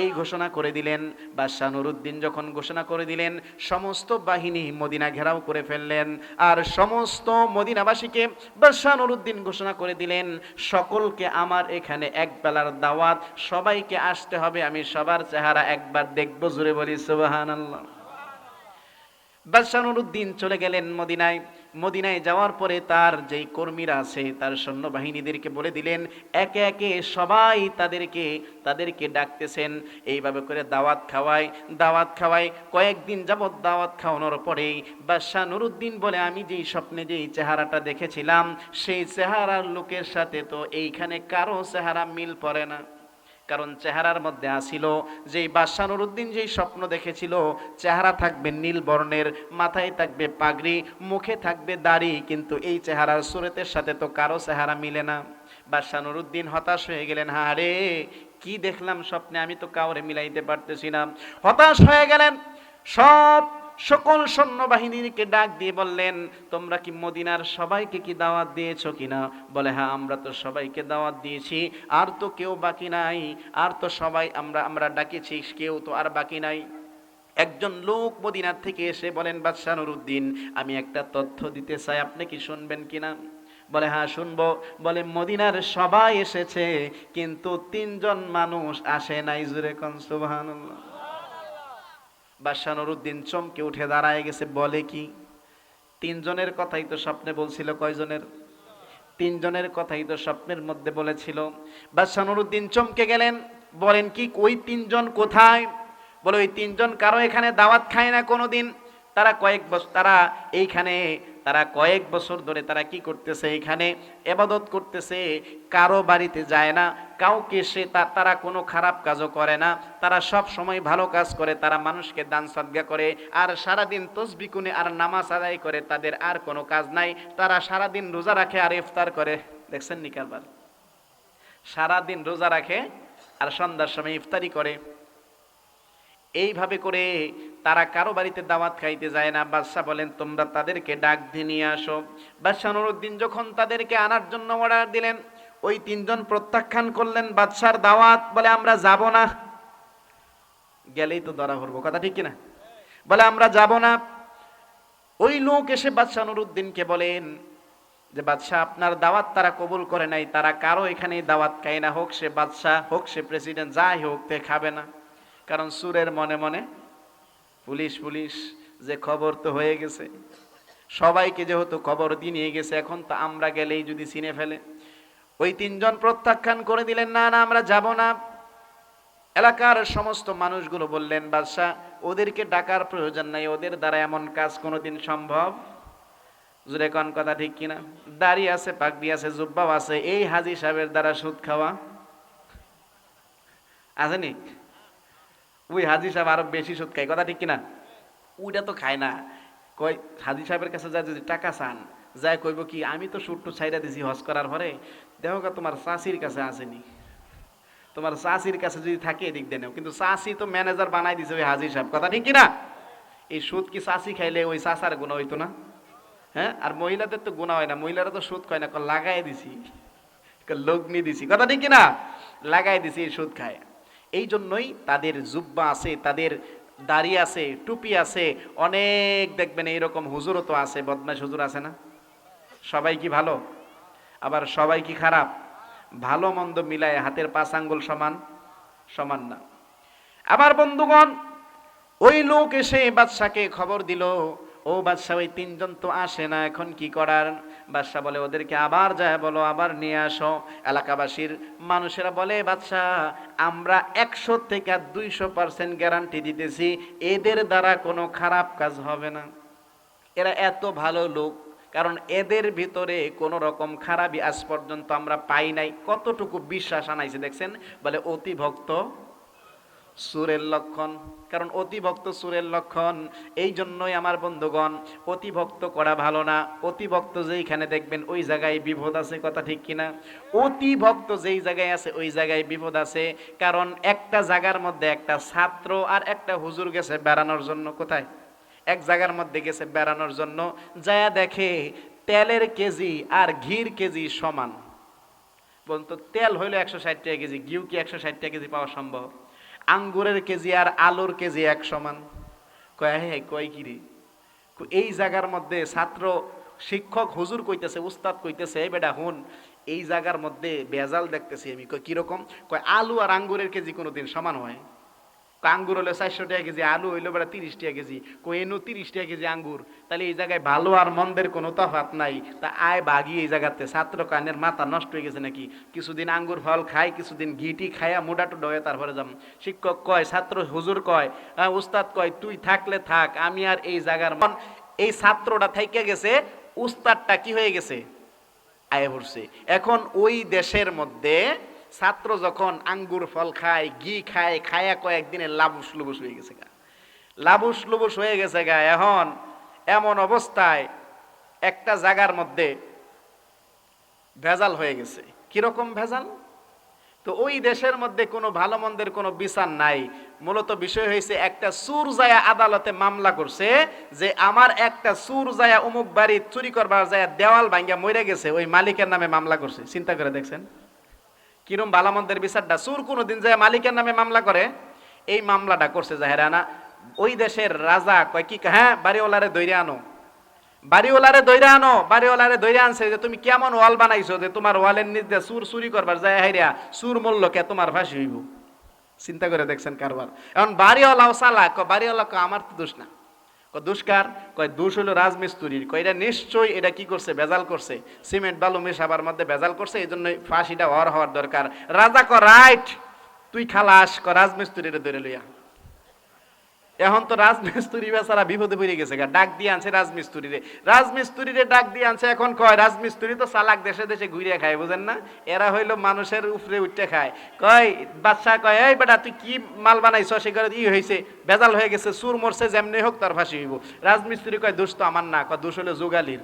এই ঘোষণা করে দিলেন। বাদশা নুরউদ্দিন যখন ঘোষণা করে দিলেন, সমস্ত বাহিনী মদিনা ঘেরাও করে ফেললেন। আর সমস্ত মদিনাবাসীকে বাদশা নুরউদ্দিন ঘোষণা করে দিলেন, সকলকে আমার এখানে এক বেলার দাওয়াত, সবাইকে আসতে হবে, আমি সবার চেহারা একবার দেখব। জোরে বলি সুবহানাল্লাহ। বাদশা নুরউদ্দিন চলে গেলেন মদিনায়। মদিনায় যাওয়ার পরে তার যেই কর্মীরা আছে, তার সৈন্যবাহিনীদেরকে বলে দিলেন, একে একে সবাই তাদেরকে ডাকতেছেন। এইভাবে করে দাওয়াত খাওয়ায়। কয়েকদিন যাবৎ দাওয়াত খাওয়ানোর পরেই বাদশা নুরউদ্দিন বলে, আমি যেই স্বপ্নে যেই চেহারাটা দেখেছিলাম, সেই চেহারার লোকের সাথে তো এইখানে কারো চেহারা মিল পড়ে না। কারণ চেহারার মধ্যে আসিল, যেই বাদশা নুরউদ্দিন যেই স্বপ্ন দেখেছিল, চেহারা থাকবে নীল বর্ণের, মাথায় থাকবে পাগড়ি, মুখে থাকবে দাড়ি, কিন্তু এই চেহারার সুরতের সাথে তো কারো চেহারা মিলে না। বাদশা নুরউদ্দিন হতাশ হয়ে গেলেন, হারে কি দেখলাম স্বপ্নে, আমি তো কাউরে মিলাইতে পারতেছি না। হতাশ হয়ে গেলেন। সকল সৈন্যবাহিনীকে ডাক দিয়ে বললেন, তোমরা কি মদিনার সবাইকে কি দাওয়াত দিয়েছো কিনা? বলে, হ্যাঁ, আমরা তো সবাইকে দাওয়াত দিয়েছি, আর তো কেউ বাকি নাই, আর তো সবাই আমরা ডাকেছি, কেউ তো আর বাকি নাই। একজন লোক মদিনার থেকে এসে বলেন, বাদশা নুরউদ্দিন, আমি একটা তথ্য দিতে চাই, আপনি কি শুনবেন কিনা? বলে, হ্যাঁ শুনবো। বলে, মদিনার সবাই এসেছে, কিন্তু 3 জন মানুষ আসে নাই। জোরে কোন সুবহানাল্লাহ। বাদশা নুরউদ্দিন চমকে উঠে দাঁড়ায় গেছে। বলে কি? 3 জনের কথাই তো স্বপ্নে বলছিল। কয়জনের? 3 জনের কথাই তো স্বপ্নের মধ্যে বলেছিল। বাদশা নুরউদ্দিন চমকে গেলেন। বলেন কি, ওই 3 জন কোথায়? বলে, ওই 3 জন কারো এখানে দাওয়াত খায় না কোনোদিন। তারা কয়েক বছর ধরে তারা কি করতেছে, এখানে ইবাদত করতেছে, কারো বাড়িতে যায় না, কাউকে তারা কোনো খারাপ কাজও করে না, তারা সব সময় ভালো কাজ করে, তারা মানুষকে দান সদকা করে, আর সারাদিন তসবিহ গুনে আর নামাজ আদায় করে, তাদের আর কোনো কাজ নাই। তারা সারাদিন রোজা রাখে আর ইফতার করে। দেখছেন নি কারবার? সারাদিন রোজা রাখে আর সন্ধ্যার সময় ইফতারি করে। এইভাবে করে তারা কারো বাড়িতে দাওয়াত খাইতে যায় না। বাদশাহ বলেন, তোমরা তাদেরকে ডাক দিয়ে নিয়ে আসো। বাদশা নুরউদ্দিন যখন তাদেরকে আনার জন্য অর্ডার দিলেন, ওই 3 জন প্রত্যাখ্যান করলেন বাদশার দাওয়াত। বলে, আমরা যাব না, গেলেই তো ধরা পড়বো। কথা ঠিক কিনা? বলে, আমরা যাব না। ওই লোক এসে বাদশা নুরউদ্দিনকে বলেন যে, বাদশাহ, আপনার দাওয়াত তারা কবুল করে নাই, তারা কারো এখানে দাওয়াত খায় না, হোক সে বাদশাহ, হোক সে প্রেসিডেন্ট, যাই হোক, তে খাবে না। কারণ সুরের মনে মনে পুলিশ যে খবর তো হয়ে গেছে, সবাইকে যেহেতু খবর দিয়ে নিয়ে গেছে, এখন তো আমরা গেলেই যদি চিনে ফেলে। ওই 3 জন প্রত্যাখ্যান করে দিলেন, না, আমরা যাব না। এলাকার সমস্ত মানুষগুলো বললেন, বাদশাহ, ওদেরকে ডাকার প্রয়োজন নাই, ওদের দ্বারা এমন কাজ কোনোদিন সম্ভব। জুড়ে কোন কথা ঠিক কিনা? দাড়ি আছে, পাগড়ি আছে, জুব্বাও আছে, এই হাজী সাহেবের দ্বারা সুদ খাওয়া আসেনি? ওই হাজী সাহেব আরো বেশি সুদ খায়। কথা ঠিক কিনা? ওইটা তো খায় না। কই, হাজী সাহেবের কাছে যা যদি টাকা চান, যাই কইব কি, আমি তো সুট্টু ছাইরা দিছি হজ করার পরে, দেখো তোমার চাষির কাছে আসেনি, তোমার চাষির কাছে যদি থাকে এদিক দেন। কিন্তু চাষি তো ম্যানেজার বানাই দিছে ওই হাজী সাহেব। কথা ঠিক কিনা? এই সুদ কি চাষি খাইলে ওই চাষার গুণা হইতো না? হ্যাঁ, আর মহিলাদের তো গুণা হয় না, মহিলারা তো সুদ খায় না, লাগাই দিছি, লগ্নি দিছি। কথা ঠিক কিনা? লাগাই দিছি, সুদ খায়। এই জন্যই তাদের জুব্বা আছে, তাদের দাড়ি আছে, টুপি আছে, অনেক দেখবেন এইরকম হুজুরও তো আছে, বদমাশ হুজুর আছে না? সবাই কি ভালো? আবার সবাই কি খারাপ? ভালো মন্দ মিলায় হাতের 5 আঙ্গুল সমান না। আবার বন্ধুগণ, ওই লোক এসে বাদশাকে খবর দিল, ও বাদশা ওই তিনজন তো আসে না, এখন কি করার? বাদশা বলে ওদেরকে আবার যায় বলো, আবার নিয়ে আসো। এলাকাবাসীর মানুষেরা বলে বাদশা আমরা 100 থেকে 200% গ্যারান্টি দিতেছি এদের দ্বারা কোনো খারাপ কাজ হবে না, এরা এত ভালো লোক, কারণ এদের ভিতরে কোনো রকম খারাপই আজ পর্যন্ত আমরা পাই নাই। কতটুকু বিশ্বাস আনাইছে দেখছেন, বলে অতি ভক্ত সুরের লক্ষণ। কারণ অতিভক্ত সুরের লক্ষণ। এই জন্যই আমার বন্ধুগণ অতিভক্ত করা ভালো না। অতিভক্ত যেইখানে দেখবেন ওই জায়গায় বিপদ আছে, কথা ঠিক কিনা? অতিভক্ত যেই জায়গায় আছে ওই জায়গায় বিপদ আছে। কারণ একটা জায়গার মধ্যে একটা ছাত্র আর একটা হুজুর গেছে বেড়ানোর জন্য। কোথায়? এক জায়গার মধ্যে গেছে বেড়ানোর জন্য, যায়া দেখে তেলের কেজি আর ঘির কেজি সমান। বলতো তেল হইলো 160 টাকা কেজি, ঘিউ কি 160 টাকা কেজি পাওয়া সম্ভব? আঙ্গুরের কেজি আর আলুর কেজি এক সমান। কয় হ্যাঁ, কয় কিরে? এই জায়গার মধ্যে ছাত্র শিক্ষক হুজুর কইতেছে, উস্তাদ কইতেছে, বেটা হুন, এই জায়গার মধ্যে বেজাল দেখতেছি আমি। কয় কিরকম? কয় আলু আর আঙ্গুরের কেজি কোনোদিন সমান হয়? আঙ্গুর হলো 400 টাকা কেজি, আলু হইলো বেটা 30 টাকা কেজি। এনু 30 টাকা কেজি আঙ্গুর, তাহলে এই জায়গায় ভালো আর মন্দের কোনো তফাৎ নাই। তা আয় বাগি এই জায়গাতে। ছাত্র কানের মাথা নষ্ট হয়ে গেছে নাকি? কিছুদিন আঙ্গুর ফল খাই, কিছুদিন ঘিটি খাইয়া মোটা টুডা হয়ে তারপরে যাম। শিক্ষক কয়, ছাত্র হুজুর কয়, উস্তাদ কয় তুই থাকলে থাক, আমি আর এই জায়গার এই ছাত্রটা থাইকে গেছে, উস্তাদটা কি হয়ে গেছে? আয় পড়ছে। এখন ওই দেশের মধ্যে ছাত্র যখন আঙ্গুর ফল খায়, ঘি খায়, খায়া কয়েকদিনে লাবুস লুবুস হয়ে গেছে গা, লাবুস লুবুস হয়ে গেছে গা। এখন এমন অবস্থায় একটা জায়গার মধ্যে ভেজাল হয়ে গেছে। কিরকম ভেজাল? তো ওই দেশের মধ্যে কোনো ভালো মন্দের কোনো বিচার নাই। মূলত বিষয় হয়েছে একটা চুর যায়া আদালতে মামলা করছে যে আমার একটা চুর যায়া অমুক বাড়ি চুরি করবার যায় দেওয়াল ভাঙ্গা মরে গেছে, ওই মালিকের নামে মামলা করছে। চিন্তা করে দেখছেন কিরম ভালো মন্দের বিচারটা। চুর কোনোদিন যায় মালিকের নামে মামলা করে? এই মামলাটা করছে জাহেরানা। ওই দেশের রাজা কয় কি, হ্যাঁ বাড়িওয়ালারে দইরে আনো, বাড়িওয়ালারে দইরা আনো। বাড়িওয়ালারে দইরা আনছে যে তুমি কেমন ওয়াল বানাইছো যে তোমার ওয়ালের নিচে চুর চুরি করবার যায় হাইরা চুর মূল্য কে তোমার ফাঁসি হইব। চিন্তা করে দেখছেন কারবার। এখন বাড়িওয়ালাও চালাক, বাড়িওয়ালা আমার তো দোষ না। দুষ্কার কয় দোষ হলো রাজমিস্ত্রির। কয় এটা নিশ্চয়ই এটা কি করছে, ভেজাল করছে, সিমেন্ট বালু মেশাবার মধ্যে ভেজাল করছে, এই জন্য ফাঁসিটা হওয়ার দরকার। রাজা ক রাইট, তুই খালাস, রাজমিস্ত্রিরে ধরে লইয়া। এখন তো রাজমিস্ত্রি বেচারা বিপদে পড়ে গেছে গা, ডাক দিয়ে আনছে রাজমিস্ত্রিরে। রাজমিস্ত্রিরে ডাক দিয়ে আনছে। এখন কয় রাজমিস্ত্রি তো চালাক, দেশে দেশে ঘুরিয়ে খায়, বুঝেন না? এরা হইলো মানুষের উপরে উঠতে খায়। কয় বাদশা কয় এই বেটা তুই কি মাল বানাইছ, সেগুলো ই হয়েছে, ভেজাল হয়ে গেছে, সুর মরছে, যেমনি হোক তার ফাঁসি হইব। রাজমিস্ত্রি কয় দোষ তো আমার না, কয় দোষ হলো যুগালির।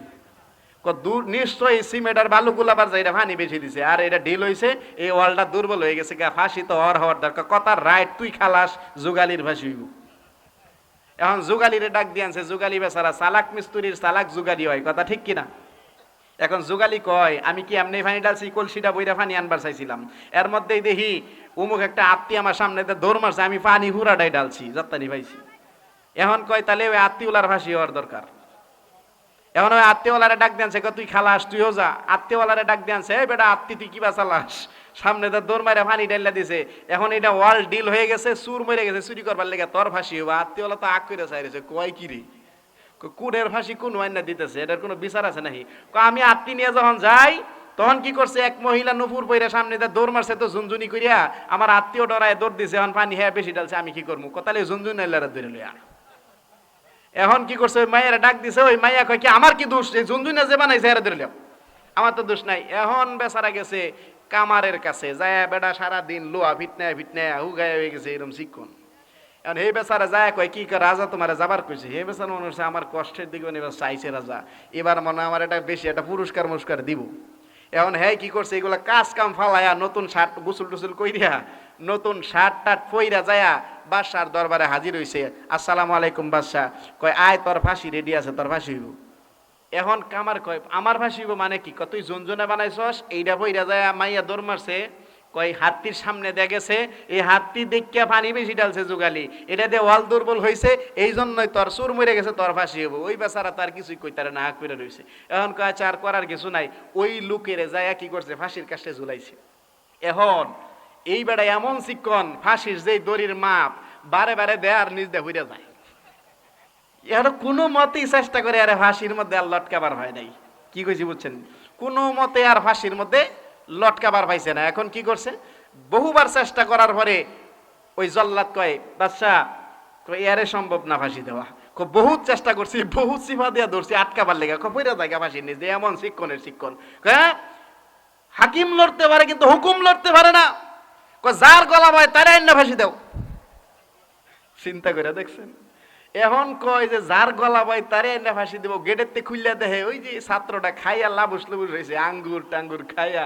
নিশ্চয়ই সিমেন্ট আর বালু গুলাবার যাই পানি বেশি দিছে, আর এটা ঢিল হয়েছে, এই ওয়ালটা দুর্বল হয়ে গেছে, ফাঁসি তো হওয়ার দরকার। কথার রাইট, তুই খালাস, যুগালির ফাঁসি হইব। এখন যুগালিরে ডাক দিয়ে আনছে। যুগালি বেচারা চালাক মিস্ত্রির চালাক যুগালি হয়, কথা ঠিক কিনা? এখন যুগালি কয় আমি কি এমনি পানি ডালছি, কলসিটা বইরা পানি আনবার চাইছিলাম, এর মধ্যেই দেখি উমুক একটা আত্মী আমার সামনে দৌড় মারছে, আমি পানি হুরাটাই ডালছি, যত্তানি পাইছি। এখন কয় তাহলে ওই আত্মীয়লার ফাঁসি হওয়ার দরকার। এখন ওই আত্মীয়লারে ডাক দিয়ে আনছে, তুই খালাস, তুইও যা। আত্মীয়লারে ডাক দিয়ে আনছে, এই বেটা আত্মী তুই কিবা চালাস, সামনে তার দৌড় মারে পানি ডাইলা দিছে। এখন এটা ওয়াল ডিল হয়ে গেছে, চুর মরে গেছে, চুরি করবার লেগে তোর ফাঁসি হইব। আত্মীয়লা তো আগ করে চাইছে, কয় কি রে, কোনের ফাঁসি কোন আইনা দিতেছে, এটার কোনো বিচার আছে নাকি? আমি আত্মী নিয়ে যখন যাই তখন কি করছে, এক মহিলা নুপুর পইরা সামনে তার দৌড় মারছে, তো ঝুনঝুনি করিয়া আমার আত্মীয় ডরায় দৌড় দিছে। এখন পানি হ্যাঁ বেশি ডালছে, আমি কি করবো? কোথালে ঝুনঝুনি ধরে লইয়া। এখন কি করছে, ওই মাইয়ারা ডাক দিছে। ওই মাইয়া কয় কি আমার কি দোষ, এই ঝুনঝুনি যে বানাইছে এরা ধরে লিও, আমার তো দোষ নাই। এখন বেচারা গেছে কামারের কাছে, যায় বেটা সারা দিন লোহা ভিটনায় ভিটনায় হুগায় হয়ে গেছে এরকম শিক্ষণ। এখন হে বেচারা যায় কয় কি রাজা তোমার যাবার কইছে। হে বেচারা মনে হচ্ছে আমার কষ্টের দিকে এবার চাইছে রাজা, এবার মনে আমার এটা বেশি একটা পুরস্কার দিব। এখন হ্যাঁ কি করছে, এগুলা কাজ কাম ফালাইয়া নতুন শার্ট গুসুল টুসুল কইরা নতুন শার্ট টাট পইরা যায়া বাদশার দরবারে হাজির হইছে। আসসালামু আলাইকুম বাদশা। কয় আয় তোর ফাঁসি রেডি আছে, তোর ফাঁসি হইব। এখন কামার কয় আমার ফাঁসি হইব মানে কি? তুই জনজনে বানাইছস, এইটা পইরা যায় মাইয়া দৌড় মারছে। কয় হাতির সামনে দেখেছে, এই হাতি দেখিয়া পানি বেশি ডালছে যুগালি, এটা দিয়ে ওয়াল দুর্বল হয়েছে, এই জন্যই তোর সুর মরে গেছে, তোর ফাঁসি হবো। ওই বেচারা তার কিছুই কইতারে না, হাক করে রয়েছে। এখন কয় চার করার কিছু নাই, ওই লোকেরে যায় কি করছে, ফাঁসির কাছে ঝুলাইছে। এখন এই বেড়া এমন শিক্ষণ, ফাঁসির যেই দড়ির মাপ বারে বারে দেয় আর নিজ দিয়ে হইয়া যায়। এর কোনো মতেই চেষ্টা করে আরে ফাঁসির মধ্যে আর লটকাবার হয় নাই। কি কইছি বুঝছেন? কোনো মতে আর ফাঁসির মধ্যে লটকাবার পাইছে না। এখন কি করছে, বহুবার চেষ্টা করার পরে ওই জল্লাদ কয় বাদশা কই এরে সম্ভব না ফাঁসি দেওয়া, বহুত চেষ্টা করছি, বহুত সিফা দিয়া ধরছি আটকাবার লেগে, কইরা জায়গা ফাঁসি নিয়ে এমন শিক্ষণের শিক্ষণ। হ্যাঁ, হাকিম লড়তে পারে কিন্তু হুকুম লড়তে পারে না, যার গলা বয় তারে আইনা ফাঁসি দাও। চিন্তা করে দেখছেন? এখন কয় যে যার গলা বয় তারে আইনা ফাঁসি দেবো, গেটের তে খুললে দেখে ওই যে ছাত্রটা খাইয়া লাবুস লুবুস হয়েছে, আঙ্গুর টাঙ্গুর খাইয়া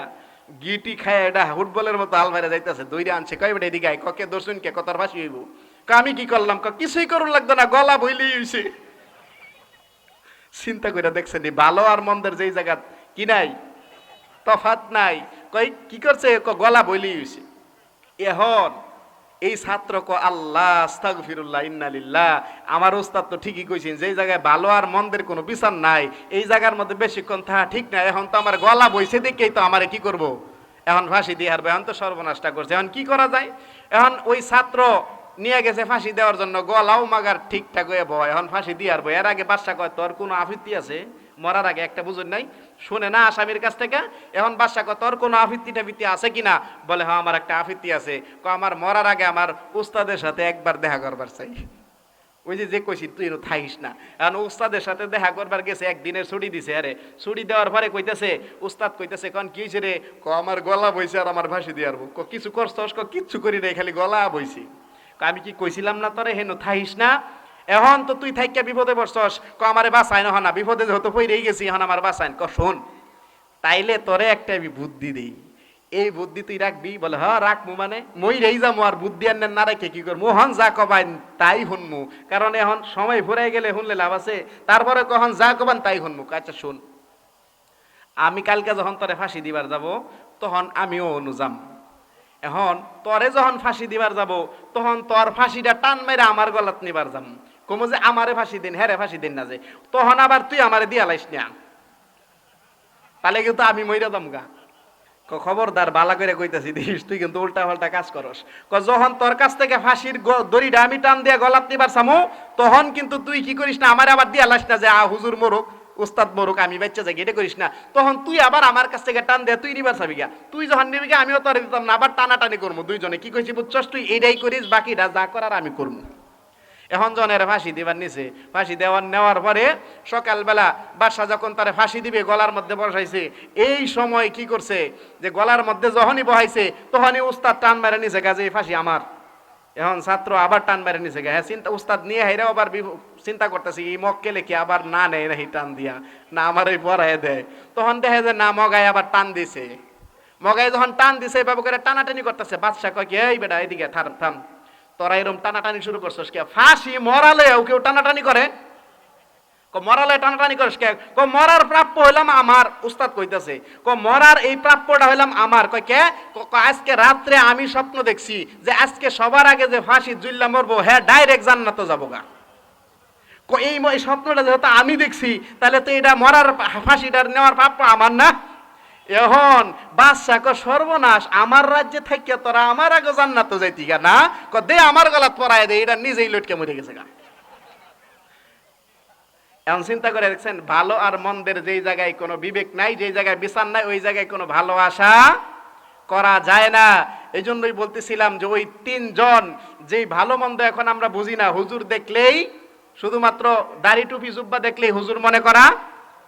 গিটি খাইয়া, এটা ফুটবলের মতো হাল মারা যাইতেছে, দৌড়ে আনছে, কয় বেটা এদিকে আয়, কে দর্শন কে কত ফাঁসি হইব, আমি কি করলাম, কিছুই করুন লাগতো না, গলা বইলেই হইছে। চিন্তা করে দেখছেন ভালো আর মন্দের যেই জায়গা কি নাই, তফাৎ নাই, কই কি করছে, গলা বইলেই হইছে। এখন এই ছাত্র আল্লাহ আস্তাগফিরুল্লাহ ইন্না লিল্লাহ, আমার ওস্তাদ তো ঠিকই কইছেন, যেই জায়গায় ভালো আর মন্দের কোনো বিচার নাই এই জায়গার মধ্যে বেশিক্ষণ থাকা ঠিক নাই। এখন তো আমার গলা বইছে দেখেই তো আমারে কি করব, এখন ফাঁসি দিয়ে হারবে, এখন তো সর্বনাশটা করছে, এখন কি করা যায়। এখন ওই ছাত্র নিয়ে গেছে ফাঁসি দেওয়ার জন্য, গলাও মাগার ঠিকঠাক হয়ে বয়, এখন ফাঁসি দিয়ে হারবো। এর আগে বাদশা কয় তোর কোনো আপত্তি আছে, মরার আগে একটা বুঝুন নাই, শুনে না আসামির কাছ থেকে। এখন বাদশা কয় তোর কোনো আপত্তি টাপিত্তি আছে কিনা, বলে হ্যাঁ আমার একটা আপত্তি আছে, আমার মরার আগে আমার উস্তাদের সাথে একবার দেখা করবার চাই। ওই যে কইছি তুই থাইস না, এখন উস্তাদের সাথে দেখা করবার গেছে, একদিনের ছুটি দিছে, আরে ছুটি দেওয়ার পরে কইতেছে, উস্তাদ কইতেছে কন কি হয়েছে রে, আমার গলা বইছে আর আমার ফাঁসি দিয়ে আরবো, কিছু করছস, কিচ্ছু করি নাই, খালি গলা বইছি। আমি কি কইছিলাম না তোরে হেন থাইস না, এখন তো তুই থাইকা বিপদে পড়ছস, আমারে বাঁচাইন, না বিপদে যেহেতু পইরেই গেছি, এখন আমার বাঁচাইন, শোন তাইলে তোরে একটা আমি বুদ্ধি দিই, এই বুদ্ধি তুই রাখবি, বলে হ্যাঁ রাখবো, মানে মই রেই যাবো, আর বুদ্ধি আনেন না রেখে কি করবো, হন যা কবাইন তাই শুনমু, কারণ এখন সময় ফুরাই গেলে শুনলে লাভ আছে, তারপরে কখন যা কবান তাই শুনমু। আচ্ছা শোন, আমি কালকে যখন তোরে ফাঁসি দিবার যাব তখন আমিও অনুযাম, এখন তরে যখন ফাঁসি দিবার যাব তখন তোর ফাঁসিটা টান মেরে আমার গলাত নিবার যাম, কমো যে আমারে ফাঁসি দিন, হ্যাঁ ফাঁসি দিন না, যে তখন আবার তুই আমারে দিয়া লাইস না, তাহলে কিন্তু আমি মইরা দাম গা। খবরদার, বালা করে কইতাছি দিস, তুই কিন্তু উল্টা পাল্টা কাজ করস, যখন তোর কাছ থেকে ফাঁসির দড়িটা আমি টান দিয়ে গলাত নিবার সামু, তখন কিন্তু তুই কি করিস না, আমার আবার দিয়া লাইস না যে হুজুর মরুক, উস্তাদ মরুক, আমি বাচ্চা যাই, এটা করিস না, তখন তুই আবার আমার কাছ থেকে টান দেয়া তুই নিবার চাবি গা, তুই যখন নিবি গা আমিও তোর দিতাম না, আবার টানাটানি করবো দুইজনে, কি কইছি বুঝছস, তুই এইটাই করিস, বাকিটা যা করার আমি করবো। এখন জনের ফাঁসি দিবার নিছে, ফাঁসি নেওয়ার পরে সকালবেলা বাদশা যখন তারে ফাঁসি দিবে গলার মধ্যে বসাইছে, এই সময় কি করছে যে গলার মধ্যে যখনই বহাইছে তখনই উস্তাদ টান মেরে নিছে, গাছে ফাঁসি আমার। এখন ছাত্র আবার টান মেরে নিছে, হ্যাঁ চিন্তা, উস্তাদ নিয়ে হাইরাও আবার চিন্তা করতেছি এই মক্কেলে কি আবার না নেয় নাকি টান দিয়া, না আমার এই পড়ায় দেয়, তখন দেখে যে না মগায় আবার টান দিছে, মগায় যখন টান দিছে এভাবে করে টানাটানি করতেছে, বাদশা কয় কি এই বেটা এদিকে থাম থাম, তোরা এরকম টানাটানি শুরু করছিস কে, ফাঁসি মরালেও কেউ টানাটানি করে, মরালে টানাটানি করিস কে, মরার প্রাপ্য হইলাম আমার, উস্তাদ কইতাছে মরার এই প্রাপ্যটা হইলাম আমার, কয় কে, আজকে রাত্রে আমি স্বপ্ন দেখছি যে আজকে সবার আগে যে ফাঁসি জুল্লা মরবো, হ্যাঁ ডাইরেক্ট জান্নাতে যাবো গা, এই স্বপ্নটা যেহেতু আমি দেখছি তাহলে তো এটা মরার ফাঁসিটা নেওয়ার প্রাপ্য আমার না। এখন বাদশা কয় সর্বনাশ, আমার রাজ্যে থাকিয়া তোরা আমার আগে জান্নাতে যাইতি গা না, দে আমার গলাত পরায় দে, এটা নিজেই লটকে মরে গেছে গা। এখন চিন্তা করে দেখছেন, ভালো আর মন্দের যেই জায়গায় কোনো বিবেক নাই, যেই জায়গায় বিচার নাই, ওই জায়গায় কোনো ভালোবাসা করা যায় না। এই জন্যই বলতেছিলাম যে ওই তিনজন, যেই ভালো মন্দ এখন আমরা বুঝি না, হুজুর দেখলেই, শুধুমাত্র দাড়ি টুপি জুব্বা দেখলেই হুজুর মনে করা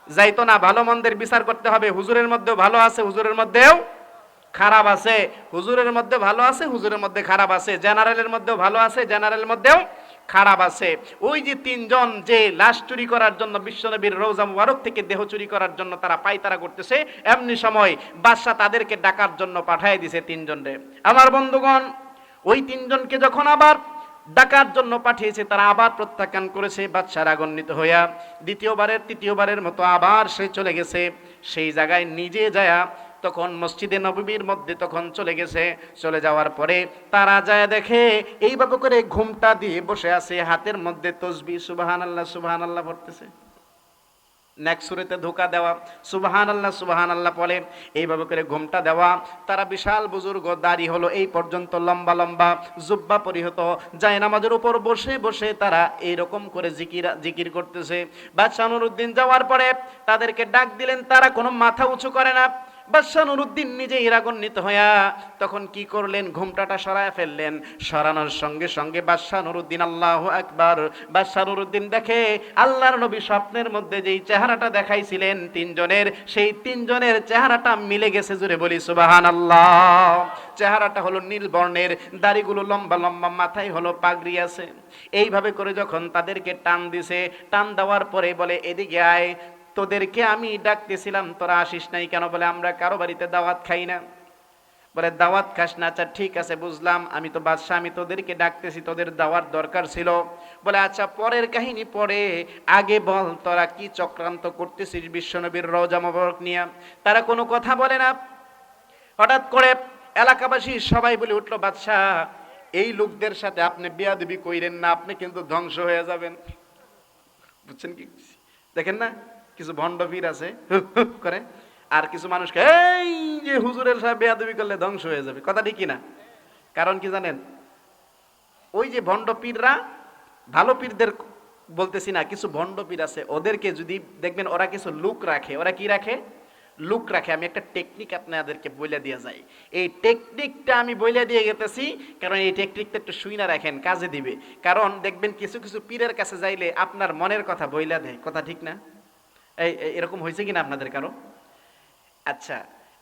যাইতো না, ভালো মন্দের বিচার করতে হবে, হুজুরের মধ্যেও ভালো আছে, হুজুরের মধ্যেও খারাপ আছে, হুজুরের মধ্যে ভালো আছে, হুজুরের মধ্যে খারাপ আছে, জেনারেলের মধ্যেও ভালো আছে, জেনারেলের মধ্যেও খারাপ আছে। ওই যে তিনজন যে লাশ চুরি করার জন্য বিশ্বনবীর রওজা মুবারক থেকে দেহ চুরি করার জন্য তারা পায়তারা করতেছে, এমনি সময় বাদশা তাদেরকে ডাকার জন্য পাঠিয়ে দিছে তিনজনরে। আমার বন্ধুগণ, ওই তিনজনকে যখন আবার ডাকার জন্য পাঠিয়েছে, তারা আবার প্রত্যাখ্যান করেছে, বাদশা রাগান্বিত হইয়া দ্বিতীয়বারের তৃতীয়বারের মতো আবার সে চলে গেছে সেই জায়গায়, নিজে যায়া তখন মসজিদে নববীর মধ্যে তখন চলে গেছে। চলে যাওয়ার পরে তারা যায় দেখে এইভাবে করে ঘুমটা দিয়ে বসে আছে, হাতের মধ্যে তসবিহ সুবহানাল্লাহ সুবহানাল্লাহ পড়তেছে। নেক্সট সুরেতে ধোকা দেওয়া, সুবহানাল্লাহ সুবহানাল্লাহ বলে এইভাবে করে ঘুমটা দেওয়া। তারা বিশাল বুজুর্গ, দাড়ি হলো এই পর্যন্ত লম্বা লম্বা, জুব্বা পরিহিত, যায় নামাজের উপর বসে বসে তারা এইরকম করে জিকির করতেছে। বাদশাহ নুরউদ্দিন যাওয়ার পরে তাদেরকে ডাক দিলেন, তারা কোনো মাথা উঁচু করে না। বাদশাহ নুরউদ্দিন নিজেই রাগান্বিত হইয়া তখন কি করলেন, ঘোমটাটা সরায় ফেললেন। সরানোর সঙ্গে সঙ্গে বাদশাহ নুরউদ্দিন, আল্লাহু আকবার, বাদশাহ নুরউদ্দিন দেখে আল্লাহর নবী স্বপ্নের মধ্যে যেই চেহারাটা দেখাইছিলেন তিনজনের, সেই তিনজনের চেহারাটা মিলে গেছে। জুড়ে বলি সুবহানাল্লাহ। চেহারাটা হলো নীল বর্ণের, দাড়িগুলো লম্বা লম্বা, মাথায় হলো পাগড়ি আছে। এইভাবে করে যখন তাদেরকে টান দিছে, টান দেওয়ার পরে বলে এদিকে আয়, তোদেরকে আমি ডাকতেছিলাম, তোরা আসিস নাই কেন? বলে আমরা কারো বাড়িতে দাওয়াত খাই না। বলে দাওয়াত খাস না? আচ্ছা ঠিক আছে বুঝলাম, আমি তো বাদশাহ, আমি তোদেরকে ডাকতেছি, তোদের দাওয়াত দরকার ছিল। বলে আচ্ছা পরের কাহিনী পরে, আগে বল তোরা কি চক্রান্ত করতেছিস বিশ্বনবীর রওজা মোবারক নিয়ে? তারা কোনো কথা বলে না। হঠাৎ করে এলাকাবাসী সবাই বলে উঠলো, বাদশাহ এই লোকদের সাথে আপনি বেয়াদবি কইরেন না, আপনি কিন্তু ধ্বংস হয়ে যাবেন। বুঝছেন কি? দেখেন না, কিছু ভণ্ড পীর আছে করে, আর কিছু মানুষকে এই যে হুজুরের সাহেব বেয়াদবি করলে ধ্বংস হয়ে যাবে। কথা ঠিক কিনা? কারণ কি জানেন, ওই যে ভণ্ড পীররা, ভালো পীরদের বলতেছি না, কিছু ভণ্ড পীর আছে, ওদেরকে যদি দেখবেন ওরা কিছু লুক রাখে। ওরা কি রাখে? লুক রাখে। আমি একটা টেকনিক আপনাদেরকে বলে দিয়ে যাই। এই টেকনিকটা আমি বলে দিয়ে গেতেছি কারণ এই টেকনিকটা একটু শুই না রাখেন, কাজে দিবে। কারণ দেখবেন কিছু কিছু পীরের কাছে যাইলে আপনার মনের কথা বইলা দেয়। কথা ঠিক না? এই এরকম হয়েছে কিনা আপনাদের কারো? আচ্ছা,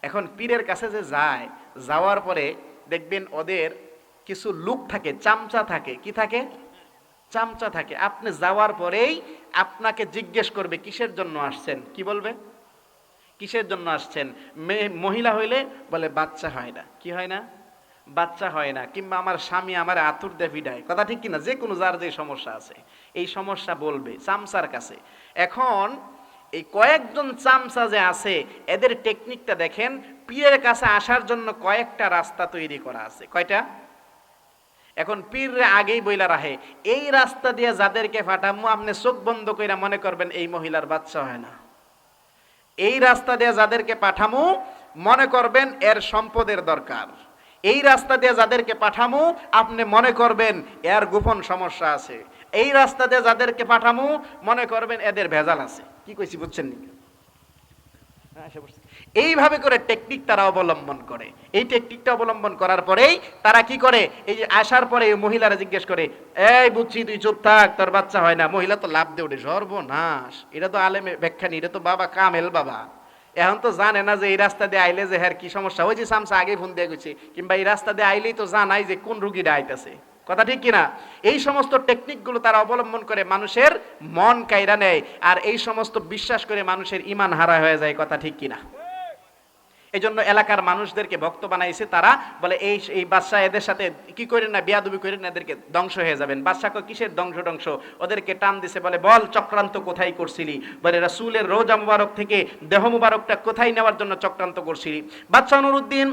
এখন পীরের কাছে যে যায়, যাওয়ার পরে দেখবেন ওদের কিছু লুক থাকে, চামচা থাকে। কি থাকে? চামচা থাকে। আপনি যাওয়ার পরেই আপনাকে জিজ্ঞেস করবে কিসের জন্য আসছেন। কি বলবে? কিসের জন্য আসছেন? মহিলা হইলে বলে বাচ্চা হয় না। কি হয় না? বাচ্চা হয় না। কিংবা আমার স্বামী আমার আতুর দিয়ে পিডায়। কথা ঠিক কিনা? যে কোনো যার যে সমস্যা আছে, এই সমস্যা বলবে চামচার কাছে। এখন এই কয়েকজন চামচা যে আছে, এদের টেকনিকটা দেখেন। পীরের কাছে আসার জন্য কয়েকটা রাস্তা তৈরি করা আছে। কয়টা? এখন পীর আগেই বইলা রাখে, এই রাস্তা দিয়ে যাদেরকে ফাটামু আপনি চোখ বন্ধ কইরা মনে করবেন এই মহিলার বাচ্চা হয় না। এই রাস্তা দিয়ে যাদেরকে পাঠামু মনে করবেন এর সম্পদের দরকার। এই রাস্তা দিয়ে যাদেরকে পাঠামু আপনি মনে করবেন এর গোপন সমস্যা আছে। এই রাস্তা দিয়ে যাদেরকে পাঠামু মনে করবেন এদের ভেজাল আছে। কি কইছি বুঝছেন নি? এইভাবে করে টেকনিক তারা অবলম্বন করে। এই টেকনিকটা অবলম্বন করার পরেই তারা কি করে, এই যে আসার পরে মহিলারা জিজ্ঞেস করে, এই বুঝছি তুই চুপ থাক, তোর বাচ্চা হয় না। মহিলা তো লাভ দিয়ে ওঠে, সর্বনাশ, এটা তো আলেমে ব্যাখ্যা নি, এটা তো বাবা কামেল বাবা। এখন তো জানে না যে এই রাস্তা দিয়ে আইলে যে হ্যার কি সমস্যা। ওই যে সামসা আগে ফোন দিয়ে গেছে, কিংবা এই রাস্তা দিয়ে আইলেই তো জানাই যে কোন রুগীরা আইতেছে। কথা ঠিক কিনা? এই সমস্ত টেকনিকগুলো তারা অবলম্বন করে মানুষের মন কাইরা নেয়, আর এই সমস্ত বিশ্বাস করে মানুষের ঈমান হারা হয়ে যায়। কথা ঠিক কিনা? এই জন্য এলাকার মানুষদেরকে ভক্ত বানাইছে। তারা বলে এই বাদশা এদের সাথে কি করেন না, বিয়াদবি করেন না, এদেরকে ধ্বংস হয়ে যাবেন। বাদশাকে কিসের ধ্বংস? ওদেরকে টান দিছে, বলে বল চক্রান্ত কোথায় করছিলি? বলে রাসূলের রোজা মুবারক থেকে দেহ মুবারকটা কোথায় নেওয়ার জন্য চক্রান্ত করছিলি? বাদশা নুরউদ্দিন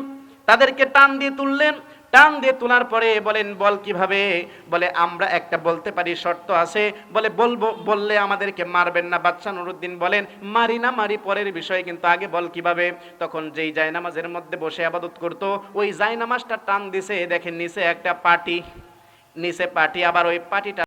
তাদেরকে টান দিয়ে তুললেন। টান দিয়ে তোলার পরে বলেন বল কিভাবে? বলে আমরা একটা বলতে পারি, শর্ত আছে। বলে বলবো, বললে আমাদেরকে মারবেন না। বাদশা নুরউদ্দিন বলেন মারি না মারি পরের বিষয়, কিন্তু আগে বল কিভাবে? তখন যেই জায়নামাজের মধ্যে বসে ইবাদত করতো, ওই জায়নামাজটা টান দিছে, দেখেন নিচে একটা পাটি, নিচে পাটি, আবার ওই পাটিটা